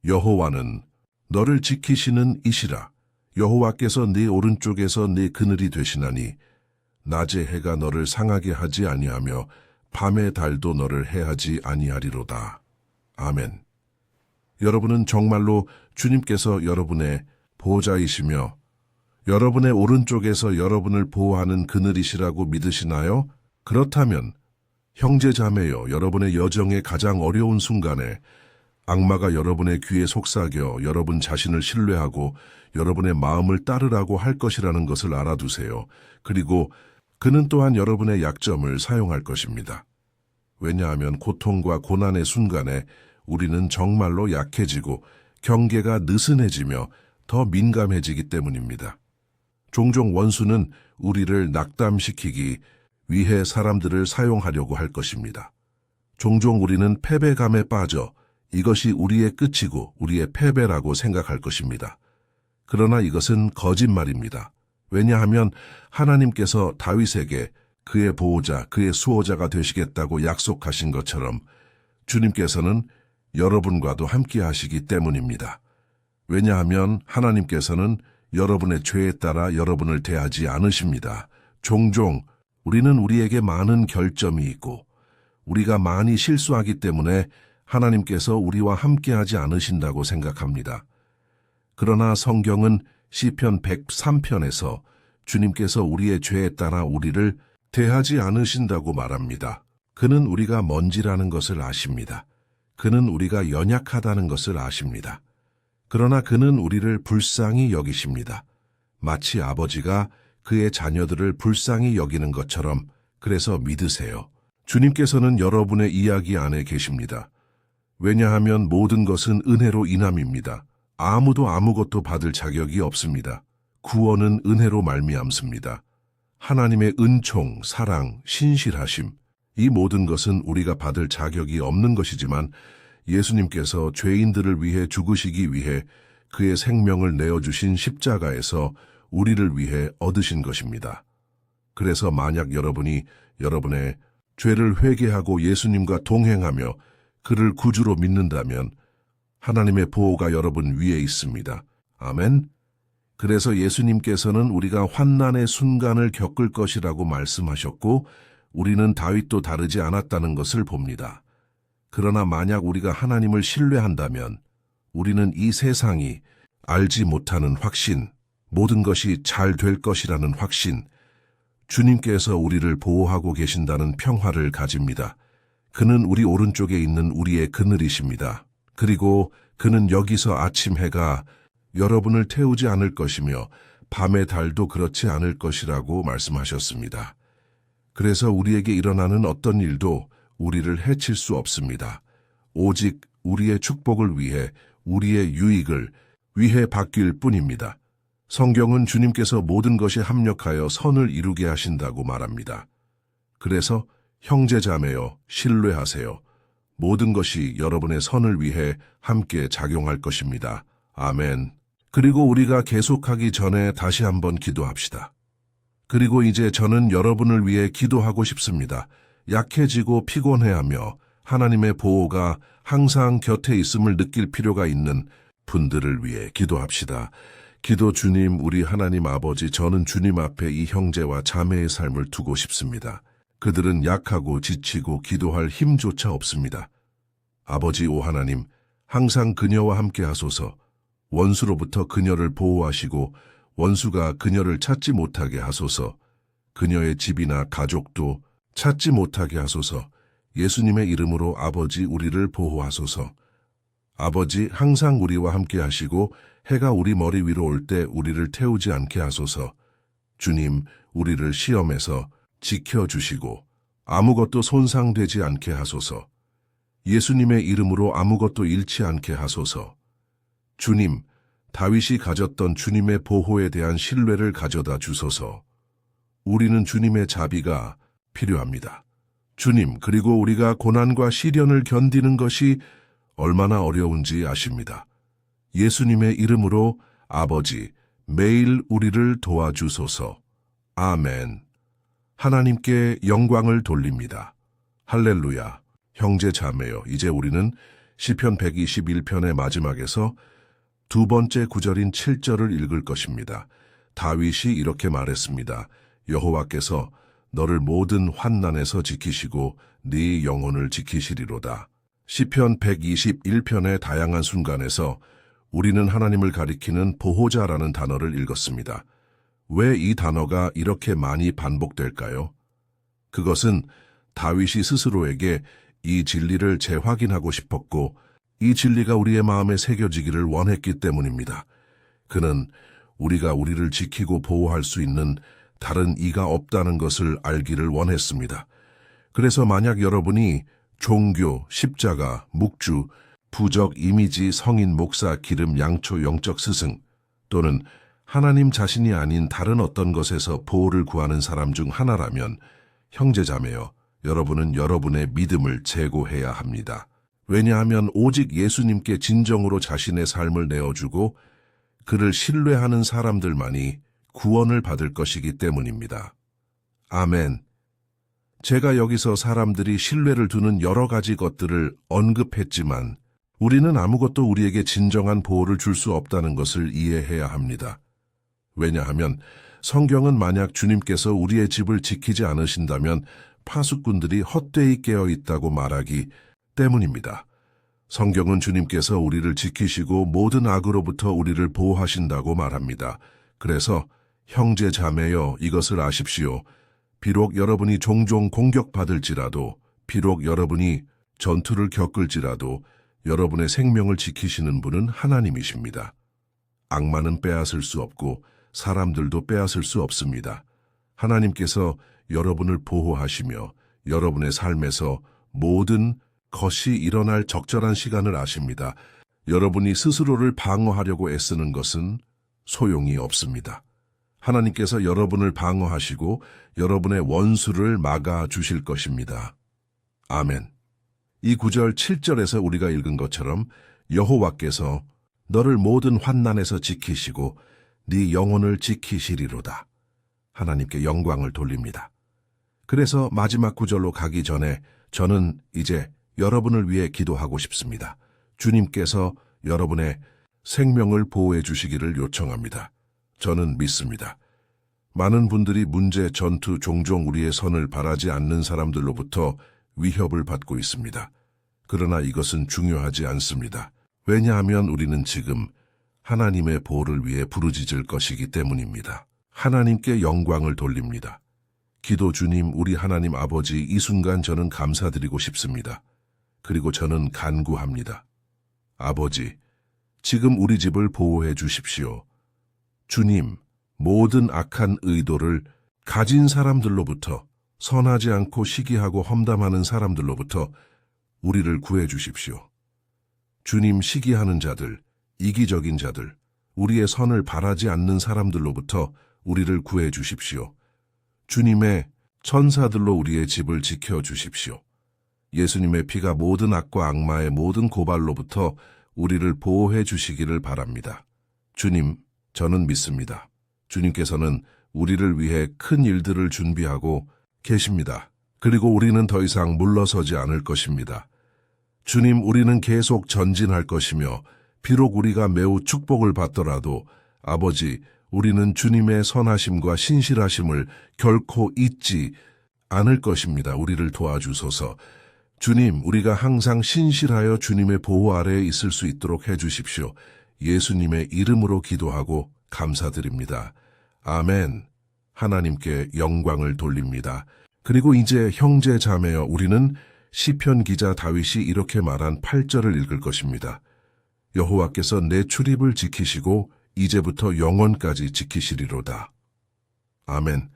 여호와는 너를 지키시는 이시라. 여호와께서 네 오른쪽에서 네 그늘이 되시나니 낮의 해가 너를 상하게 하지 아니하며 밤의 달도 너를 해하지 아니하리로다. 아멘. 여러분은 정말로 주님께서 여러분의 보호자이시며 여러분의 오른쪽에서 여러분을 보호하는 그늘이시라고 믿으시나요? 그렇다면 형제자매여, 여러분의 여정의 가장 어려운 순간에 악마가 여러분의 귀에 속삭여 여러분 자신을 신뢰하고 여러분의 마음을 따르라고 할 것이라는 것을 알아두세요. 그리고 그는 또한 여러분의 약점을 사용할 것입니다. 왜냐하면 고통과 고난의 순간에 우리는 정말로 약해지고 경계가 느슨해지며 더 민감해지기 때문입니다. 종종 원수는 우리를 낙담시키기 위해 사람들을 사용하려고 할 것입니다. 종종 우리는 패배감에 빠져 이것이 우리의 끝이고 우리의 패배라고 생각할 것입니다. 그러나 이것은 거짓말입니다. 왜냐하면 하나님께서 다윗에게 그의 보호자, 그의 수호자가 되시겠다고 약속하신 것처럼 주님께서는 여러분과도 함께 하시기 때문입니다. 왜냐하면 하나님께서는 여러분의 죄에 따라 여러분을 대하지 않으십니다. 종종 우리는 우리에게 많은 결점이 있고 우리가 많이 실수하기 때문에 하나님께서 우리와 함께하지 않으신다고 생각합니다. 그러나 성경은 시편 103편에서 주님께서 우리의 죄에 따라 우리를 대하지 않으신다고 말합니다. 그는 우리가 먼지라는 것을 아십니다. 그는 우리가 연약하다는 것을 아십니다. 그러나 그는 우리를 불쌍히 여기십니다. 마치 아버지가 그의 자녀들을 불쌍히 여기는 것처럼. 그래서 믿으세요. 주님께서는 여러분의 이야기 안에 계십니다. 왜냐하면 모든 것은 은혜로 인함입니다. 아무도 아무것도 받을 자격이 없습니다. 구원은 은혜로 말미암습니다. 하나님의 은총, 사랑, 신실하심, 이 모든 것은 우리가 받을 자격이 없는 것이지만 예수님께서 죄인들을 위해 죽으시기 위해 그의 생명을 내어주신 십자가에서 우리를 위해 얻으신 것입니다. 그래서 만약 여러분이 여러분의 죄를 회개하고 예수님과 동행하며 그를 구주로 믿는다면 하나님의 보호가 여러분 위에 있습니다. 아멘. 그래서 예수님께서는 우리가 환난의 순간을 겪을 것이라고 말씀하셨고 우리는 다윗도 다르지 않았다는 것을 봅니다. 그러나 만약 우리가 하나님을 신뢰한다면 우리는 이 세상이 알지 못하는 확신, 모든 것이 잘 될 것이라는 확신, 주님께서 우리를 보호하고 계신다는 평화를 가집니다. 그는 우리 오른쪽에 있는 우리의 그늘이십니다. 그리고 그는 여기서 아침 해가 여러분을 태우지 않을 것이며 밤의 달도 그렇지 않을 것이라고 말씀하셨습니다. 그래서 우리에게 일어나는 어떤 일도 우리를 해칠 수 없습니다. 오직 우리의 축복을 위해, 우리의 유익을 위해 바뀔 뿐입니다. 성경은 주님께서 모든 것이 합력하여 선을 이루게 하신다고 말합니다. 그래서 형제자매여, 신뢰하세요. 모든 것이 여러분의 선을 위해 함께 작용할 것입니다. 아멘. 그리고 우리가 계속하기 전에 다시 한번 기도합시다. 그리고 이제 저는 여러분을 위해 기도하고 싶습니다. 약해지고 피곤해하며 하나님의 보호가 항상 곁에 있음을 느낄 필요가 있는 분들을 위해 기도합시다. 기도 주님, 우리 하나님 아버지, 저는 주님 앞에 이 형제와 자매의 삶을 두고 싶습니다. 그들은 약하고 지치고 기도할 힘조차 없습니다. 아버지 오 하나님, 항상 그녀와 함께 하소서. 원수로부터 그녀를 보호하시고 원수가 그녀를 찾지 못하게 하소서. 그녀의 집이나 가족도 찾지 못하게 하소서. 예수님의 이름으로 아버지 우리를 보호하소서. 아버지 항상 우리와 함께 하시고 해가 우리 머리 위로 올 때 우리를 태우지 않게 하소서. 주님, 우리를 시험에서 지켜주시고 아무것도 손상되지 않게 하소서. 예수님의 이름으로 아무것도 잃지 않게 하소서. 주님, 다윗이 가졌던 주님의 보호에 대한 신뢰를 가져다 주소서. 우리는 주님의 자비가 필요합니다. 주님, 그리고 우리가 고난과 시련을 견디는 것이 얼마나 어려운지 아십니다. 예수님의 이름으로 아버지, 매일 우리를 도와주소서. 아멘. 하나님께 영광을 돌립니다. 할렐루야. 형제 자매여, 이제 우리는 시편 121편의 마지막에서 두 번째 구절인 7절을 읽을 것입니다. 다윗이 이렇게 말했습니다. 여호와께서 너를 모든 환난에서 지키시고 네 영혼을 지키시리로다. 시편 121편의 다양한 순간에서 우리는 하나님을 가리키는 보호자라는 단어를 읽었습니다. 왜 이 단어가 이렇게 많이 반복될까요? 그것은 다윗이 스스로에게 이 진리를 재확인하고 싶었고 이 진리가 우리의 마음에 새겨지기를 원했기 때문입니다. 그는 우리가 우리를 지키고 보호할 수 있는 다른 이가 없다는 것을 알기를 원했습니다. 그래서 만약 여러분이 종교, 십자가, 묵주, 부적, 이미지, 성인, 목사, 기름, 양초, 영적 스승 또는 하나님 자신이 아닌 다른 어떤 것에서 보호를 구하는 사람 중 하나라면 형제자매여, 여러분은 여러분의 믿음을 제고해야 합니다. 왜냐하면 오직 예수님께 진정으로 자신의 삶을 내어주고 그를 신뢰하는 사람들만이 구원을 받을 것이기 때문입니다. 아멘. 제가 여기서 사람들이 신뢰를 두는 여러 가지 것들을 언급했지만 우리는 아무것도 우리에게 진정한 보호를 줄 수 없다는 것을 이해해야 합니다. 왜냐하면 성경은 만약 주님께서 우리의 집을 지키지 않으신다면 파수꾼들이 헛되이 깨어 있다고 말하기 때문입니다. 성경은 주님께서 우리를 지키시고 모든 악으로부터 우리를 보호하신다고 말합니다. 그래서 형제 자매여, 이것을 아십시오. 비록 여러분이 종종 공격받을지라도, 비록 여러분이 전투를 겪을지라도 여러분의 생명을 지키시는 분은 하나님이십니다. 악마는 빼앗을 수 없고 사람들도 빼앗을 수 없습니다. 하나님께서 여러분을 보호하시며 여러분의 삶에서 모든 것이 일어날 적절한 시간을 아십니다. 여러분이 스스로를 방어하려고 애쓰는 것은 소용이 없습니다. 하나님께서 여러분을 방어하시고 여러분의 원수를 막아주실 것입니다. 아멘. 이 9절 7절에서 우리가 읽은 것처럼 여호와께서 너를 모든 환난에서 지키시고 네 영혼을 지키시리로다. 하나님께 영광을 돌립니다. 그래서 마지막 구절로 가기 전에 저는 이제 여러분을 위해 기도하고 싶습니다. 주님께서 여러분의 생명을 보호해 주시기를 요청합니다. 저는 믿습니다. 많은 분들이 문제, 전투, 종종 우리의 선을 바라지 않는 사람들로부터 위협을 받고 있습니다. 그러나 이것은 중요하지 않습니다. 왜냐하면 우리는 지금 하나님의 보호를 위해 부르짖을 것이기 때문입니다. 하나님께 영광을 돌립니다. 기도 주님, 우리 하나님 아버지, 이 순간 저는 감사드리고 싶습니다. 그리고 저는 간구합니다. 아버지, 지금 우리 집을 보호해 주십시오. 주님, 모든 악한 의도를 가진 사람들로부터, 선하지 않고 시기하고 험담하는 사람들로부터 우리를 구해 주십시오. 주님, 시기하는 자들, 이기적인 자들, 우리의 선을 바라지 않는 사람들로부터 우리를 구해 주십시오. 주님의 천사들로 우리의 집을 지켜 주십시오. 예수님의 피가 모든 악과 악마의 모든 고발로부터 우리를 보호해 주시기를 바랍니다. 주님, 저는 믿습니다. 주님께서는 우리를 위해 큰 일들을 준비하고 계십니다. 그리고 우리는 더 이상 물러서지 않을 것입니다. 주님, 우리는 계속 전진할 것이며 비록 우리가 매우 축복을 받더라도 아버지, 우리는 주님의 선하심과 신실하심을 결코 잊지 않을 것입니다. 우리를 도와주소서. 주님, 우리가 항상 신실하여 주님의 보호 아래에 있을 수 있도록 해주십시오. 예수님의 이름으로 기도하고 감사드립니다. 아멘. 하나님께 영광을 돌립니다. 그리고 이제 형제 자매여, 우리는 시편 기자 다윗이 이렇게 말한 8절을 읽을 것입니다. 여호와께서 내 출입을 지키시고 이제부터 영원까지 지키시리로다. 아멘.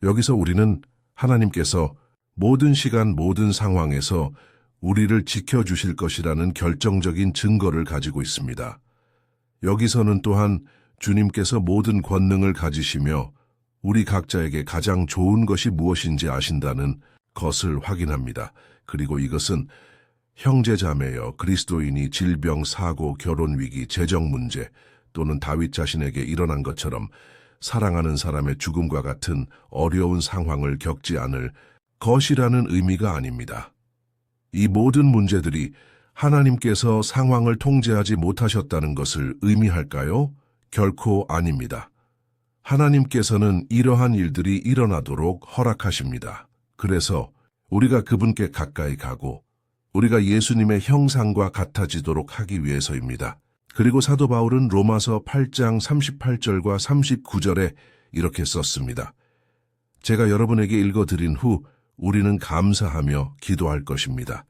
여기서 우리는 하나님께서 모든 시간 모든 상황에서 우리를 지켜주실 것이라는 결정적인 증거를 가지고 있습니다. 여기서는 또한 주님께서 모든 권능을 가지시며 우리 각자에게 가장 좋은 것이 무엇인지 아신다는 것을 확인합니다. 그리고 이것은 형제자매여, 그리스도인이 질병, 사고, 결혼 위기, 재정 문제 또는 다윗 자신에게 일어난 것처럼 사랑하는 사람의 죽음과 같은 어려운 상황을 겪지 않을 것이라는 의미가 아닙니다. 이 모든 문제들이 하나님께서 상황을 통제하지 못하셨다는 것을 의미할까요? 결코 아닙니다. 하나님께서는 이러한 일들이 일어나도록 허락하십니다. 그래서 우리가 그분께 가까이 가고 우리가 예수님의 형상과 같아지도록 하기 위해서입니다. 그리고 사도 바울은 로마서 8장 38절과 39절에 이렇게 썼습니다. 제가 여러분에게 읽어드린 후 우리는 감사하며 기도할 것입니다.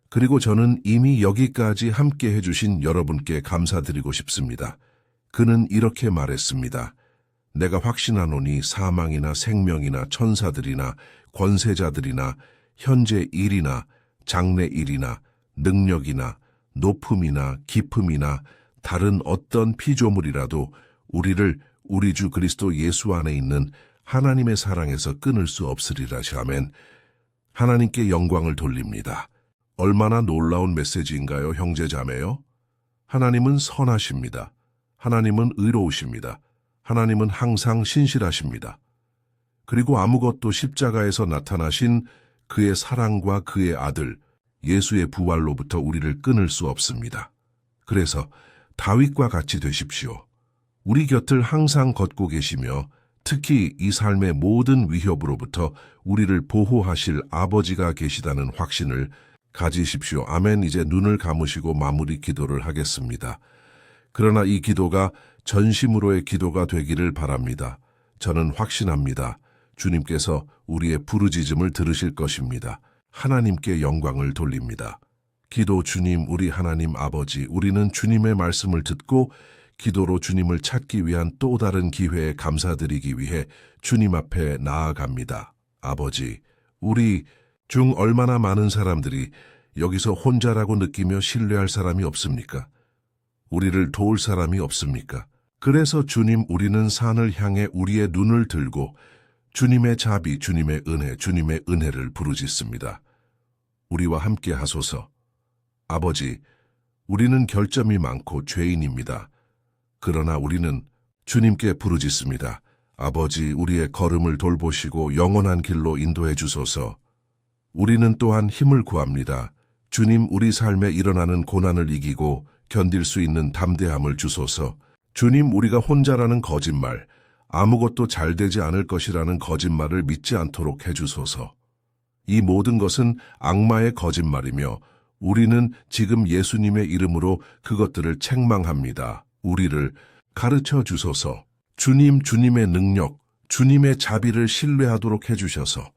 그리고 저는 이미 여기까지 함께 해주신 여러분께 감사드리고 싶습니다. 그는 이렇게 말했습니다. 내가 확신하노니 사망이나 생명이나 천사들이나 권세자들이나 현재 일이나 장래 일이나 능력이나 높음이나 깊음이나 다른 어떤 피조물이라도 우리를 우리 주 그리스도 예수 안에 있는 하나님의 사랑에서 끊을 수 없으리라. 아멘. 하나님께 영광을 돌립니다. 얼마나 놀라운 메시지인가요, 형제자매요? 하나님은 선하십니다. 하나님은 의로우십니다. 하나님은 항상 신실하십니다. 그리고 아무것도 십자가에서 나타나신 그의 사랑과 그의 아들 예수의 부활로부터 우리를 끊을 수 없습니다. 그래서 다윗과 같이 되십시오. 우리 곁을 항상 걷고 계시며 특히 이 삶의 모든 위협으로부터 우리를 보호하실 아버지가 계시다는 확신을 가지십시오. 아멘. 이제 눈을 감으시고 마무리 기도를 하겠습니다. 그러나 이 기도가 전심으로의 기도가 되기를 바랍니다. 저는 확신합니다. 주님께서 우리의 부르짖음을 들으실 것입니다. 하나님께 영광을 돌립니다. 기도. 주님, 우리 하나님 아버지, 우리는 주님의 말씀을 듣고 기도로 주님을 찾기 위한 또 다른 기회에 감사드리기 위해 주님 앞에 나아갑니다. 아버지, 우리 중 얼마나 많은 사람들이 여기서 혼자라고 느끼며 신뢰할 사람이 없습니까? 우리를 도울 사람이 없습니까? 그래서 주님, 우리는 산을 향해 우리의 눈을 들고 주님의 자비, 주님의 은혜, 주님의 은혜를 부르짖습니다. 우리와 함께 하소서. 아버지, 우리는 결점이 많고 죄인입니다. 그러나 우리는 주님께 부르짖습니다. 아버지, 우리의 걸음을 돌보시고 영원한 길로 인도해 주소서. 우리는 또한 힘을 구합니다. 주님, 우리 삶에 일어나는 고난을 이기고 견딜 수 있는 담대함을 주소서. 주님, 우리가 혼자라는 거짓말, 아무것도 잘 되지 않을 것이라는 거짓말을 믿지 않도록 해주소서. 이 모든 것은 악마의 거짓말이며 우리는 지금 예수님의 이름으로 그것들을 책망합니다. 우리를 가르쳐 주소서. 주님, 주님의 능력, 주님의 자비를 신뢰하도록 해주셔서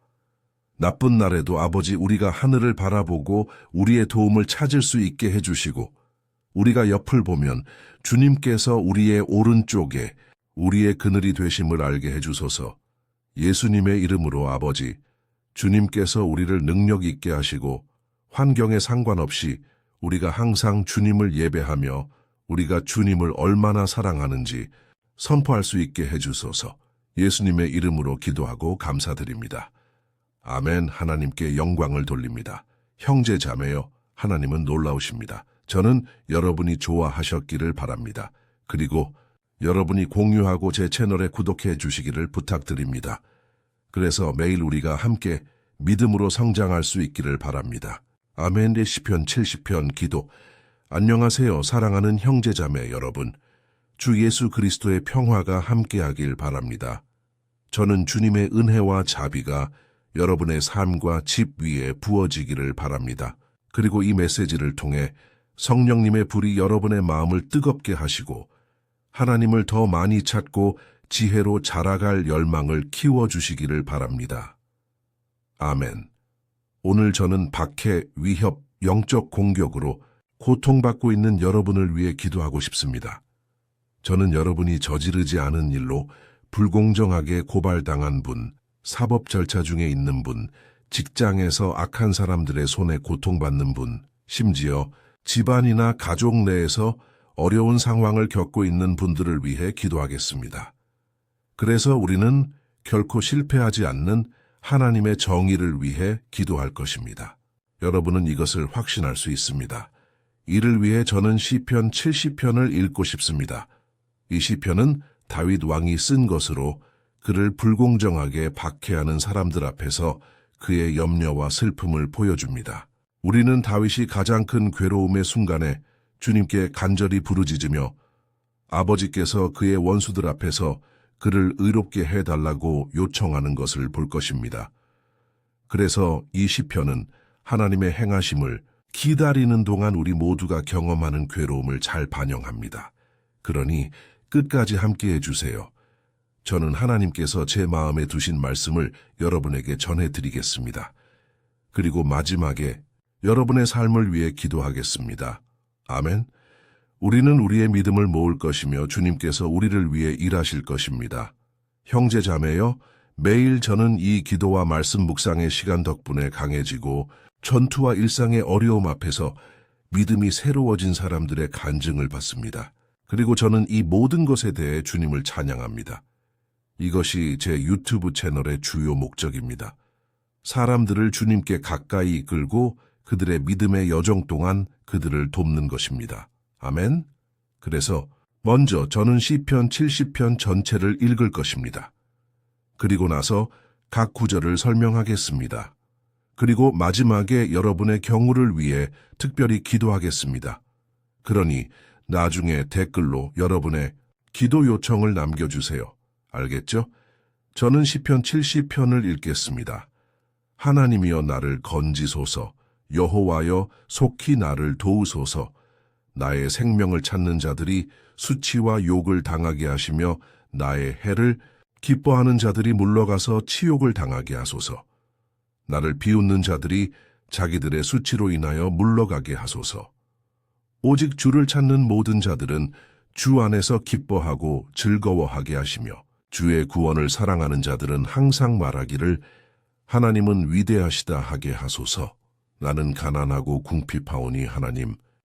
나쁜 날에도 아버지, 우리가 하늘을 바라보고 우리의 도움을 찾을 수 있게 해주시고 우리가 옆을 보면 주님께서 우리의 오른쪽에 우리의 그늘이 되심을 알게 해주소서. 예수님의 이름으로 아버지, 주님께서 우리를 능력 있게 하시고 환경에 상관없이 우리가 항상 주님을 예배하며 우리가 주님을 얼마나 사랑하는지 선포할 수 있게 해주소서. 예수님의 이름으로 기도하고 감사드립니다. 아멘. 하나님께 영광을 돌립니다. 형제 자매여, 하나님은 놀라우십니다. 저는 여러분이 좋아하셨기를 바랍니다. 그리고 여러분이 공유하고 제 채널에 구독해 주시기를 부탁드립니다. 그래서 매일 우리가 함께 믿음으로 성장할 수 있기를 바랍니다. 아멘. 시편 70편 기도. 안녕하세요, 사랑하는 형제자매 여러분. 주 예수 그리스도의 평화가 함께하길 바랍니다. 저는 주님의 은혜와 자비가 여러분의 삶과 집 위에 부어지기를 바랍니다. 그리고 이 메시지를 통해 성령님의 불이 여러분의 마음을 뜨겁게 하시고 하나님을 더 많이 찾고 지혜로 자라갈 열망을 키워주시기를 바랍니다. 아멘. 오늘 저는 박해, 위협, 영적 공격으로 고통받고 있는 여러분을 위해 기도하고 싶습니다. 저는 여러분이 저지르지 않은 일로 불공정하게 고발당한 분, 사법 절차 중에 있는 분, 직장에서 악한 사람들의 손에 고통받는 분, 심지어 집안이나 가족 내에서 어려운 상황을 겪고 있는 분들을 위해 기도하겠습니다. 그래서 우리는 결코 실패하지 않는 하나님의 정의를 위해 기도할 것입니다. 여러분은 이것을 확신할 수 있습니다. 이를 위해 저는 시편 70편을 읽고 싶습니다. 이 시편은 다윗 왕이 쓴 것으로 그를 불공정하게 박해하는 사람들 앞에서 그의 염려와 슬픔을 보여줍니다. 우리는 다윗이 가장 큰 괴로움의 순간에 주님께 간절히 부르짖으며 아버지께서 그의 원수들 앞에서 그를 의롭게 해달라고 요청하는 것을 볼 것입니다. 그래서 이 시편은 하나님의 행하심을 기다리는 동안 우리 모두가 경험하는 괴로움을 잘 반영합니다. 그러니 끝까지 함께해 주세요. 저는 하나님께서 제 마음에 두신 말씀을 여러분에게 전해드리겠습니다. 그리고 마지막에 여러분의 삶을 위해 기도하겠습니다. 아멘. 우리는 우리의 믿음을 모을 것이며 주님께서 우리를 위해 일하실 것입니다. 형제 자매여, 매일 저는 이 기도와 말씀 묵상의 시간 덕분에 강해지고 전투와 일상의 어려움 앞에서 믿음이 새로워진 사람들의 간증을 받습니다. 그리고 저는 이 모든 것에 대해 주님을 찬양합니다. 이것이 제 유튜브 채널의 주요 목적입니다. 사람들을 주님께 가까이 이끌고 그들의 믿음의 여정 동안 그들을 돕는 것입니다. 아멘. 그래서 먼저 저는 시편 70편 전체를 읽을 것입니다. 그리고 나서 각 구절을 설명하겠습니다. 그리고 마지막에 여러분의 경우를 위해 특별히 기도하겠습니다. 그러니 나중에 댓글로 여러분의 기도 요청을 남겨주세요. 알겠죠? 저는 시편 70편을 읽겠습니다. 하나님이여 나를 건지소서, 여호와여 속히 나를 도우소서. 나의 생명을 찾는 자들이 수치와 욕을 당하게 하시며 나의 해를 기뻐하는 자들이 물러가서 치욕을 당하게 하소서. 나를 비웃는 자들이 자기들의 수치로 인하여 물러가게 하소서. 오직 주를 찾는 모든 자들은 주 안에서 기뻐하고 즐거워하게 하시며 주의 구원을 사랑하는 자들은 항상 말하기를 하나님은 위대하시다 하게 하소서. 나는 가난하고 궁핍하오니 하나님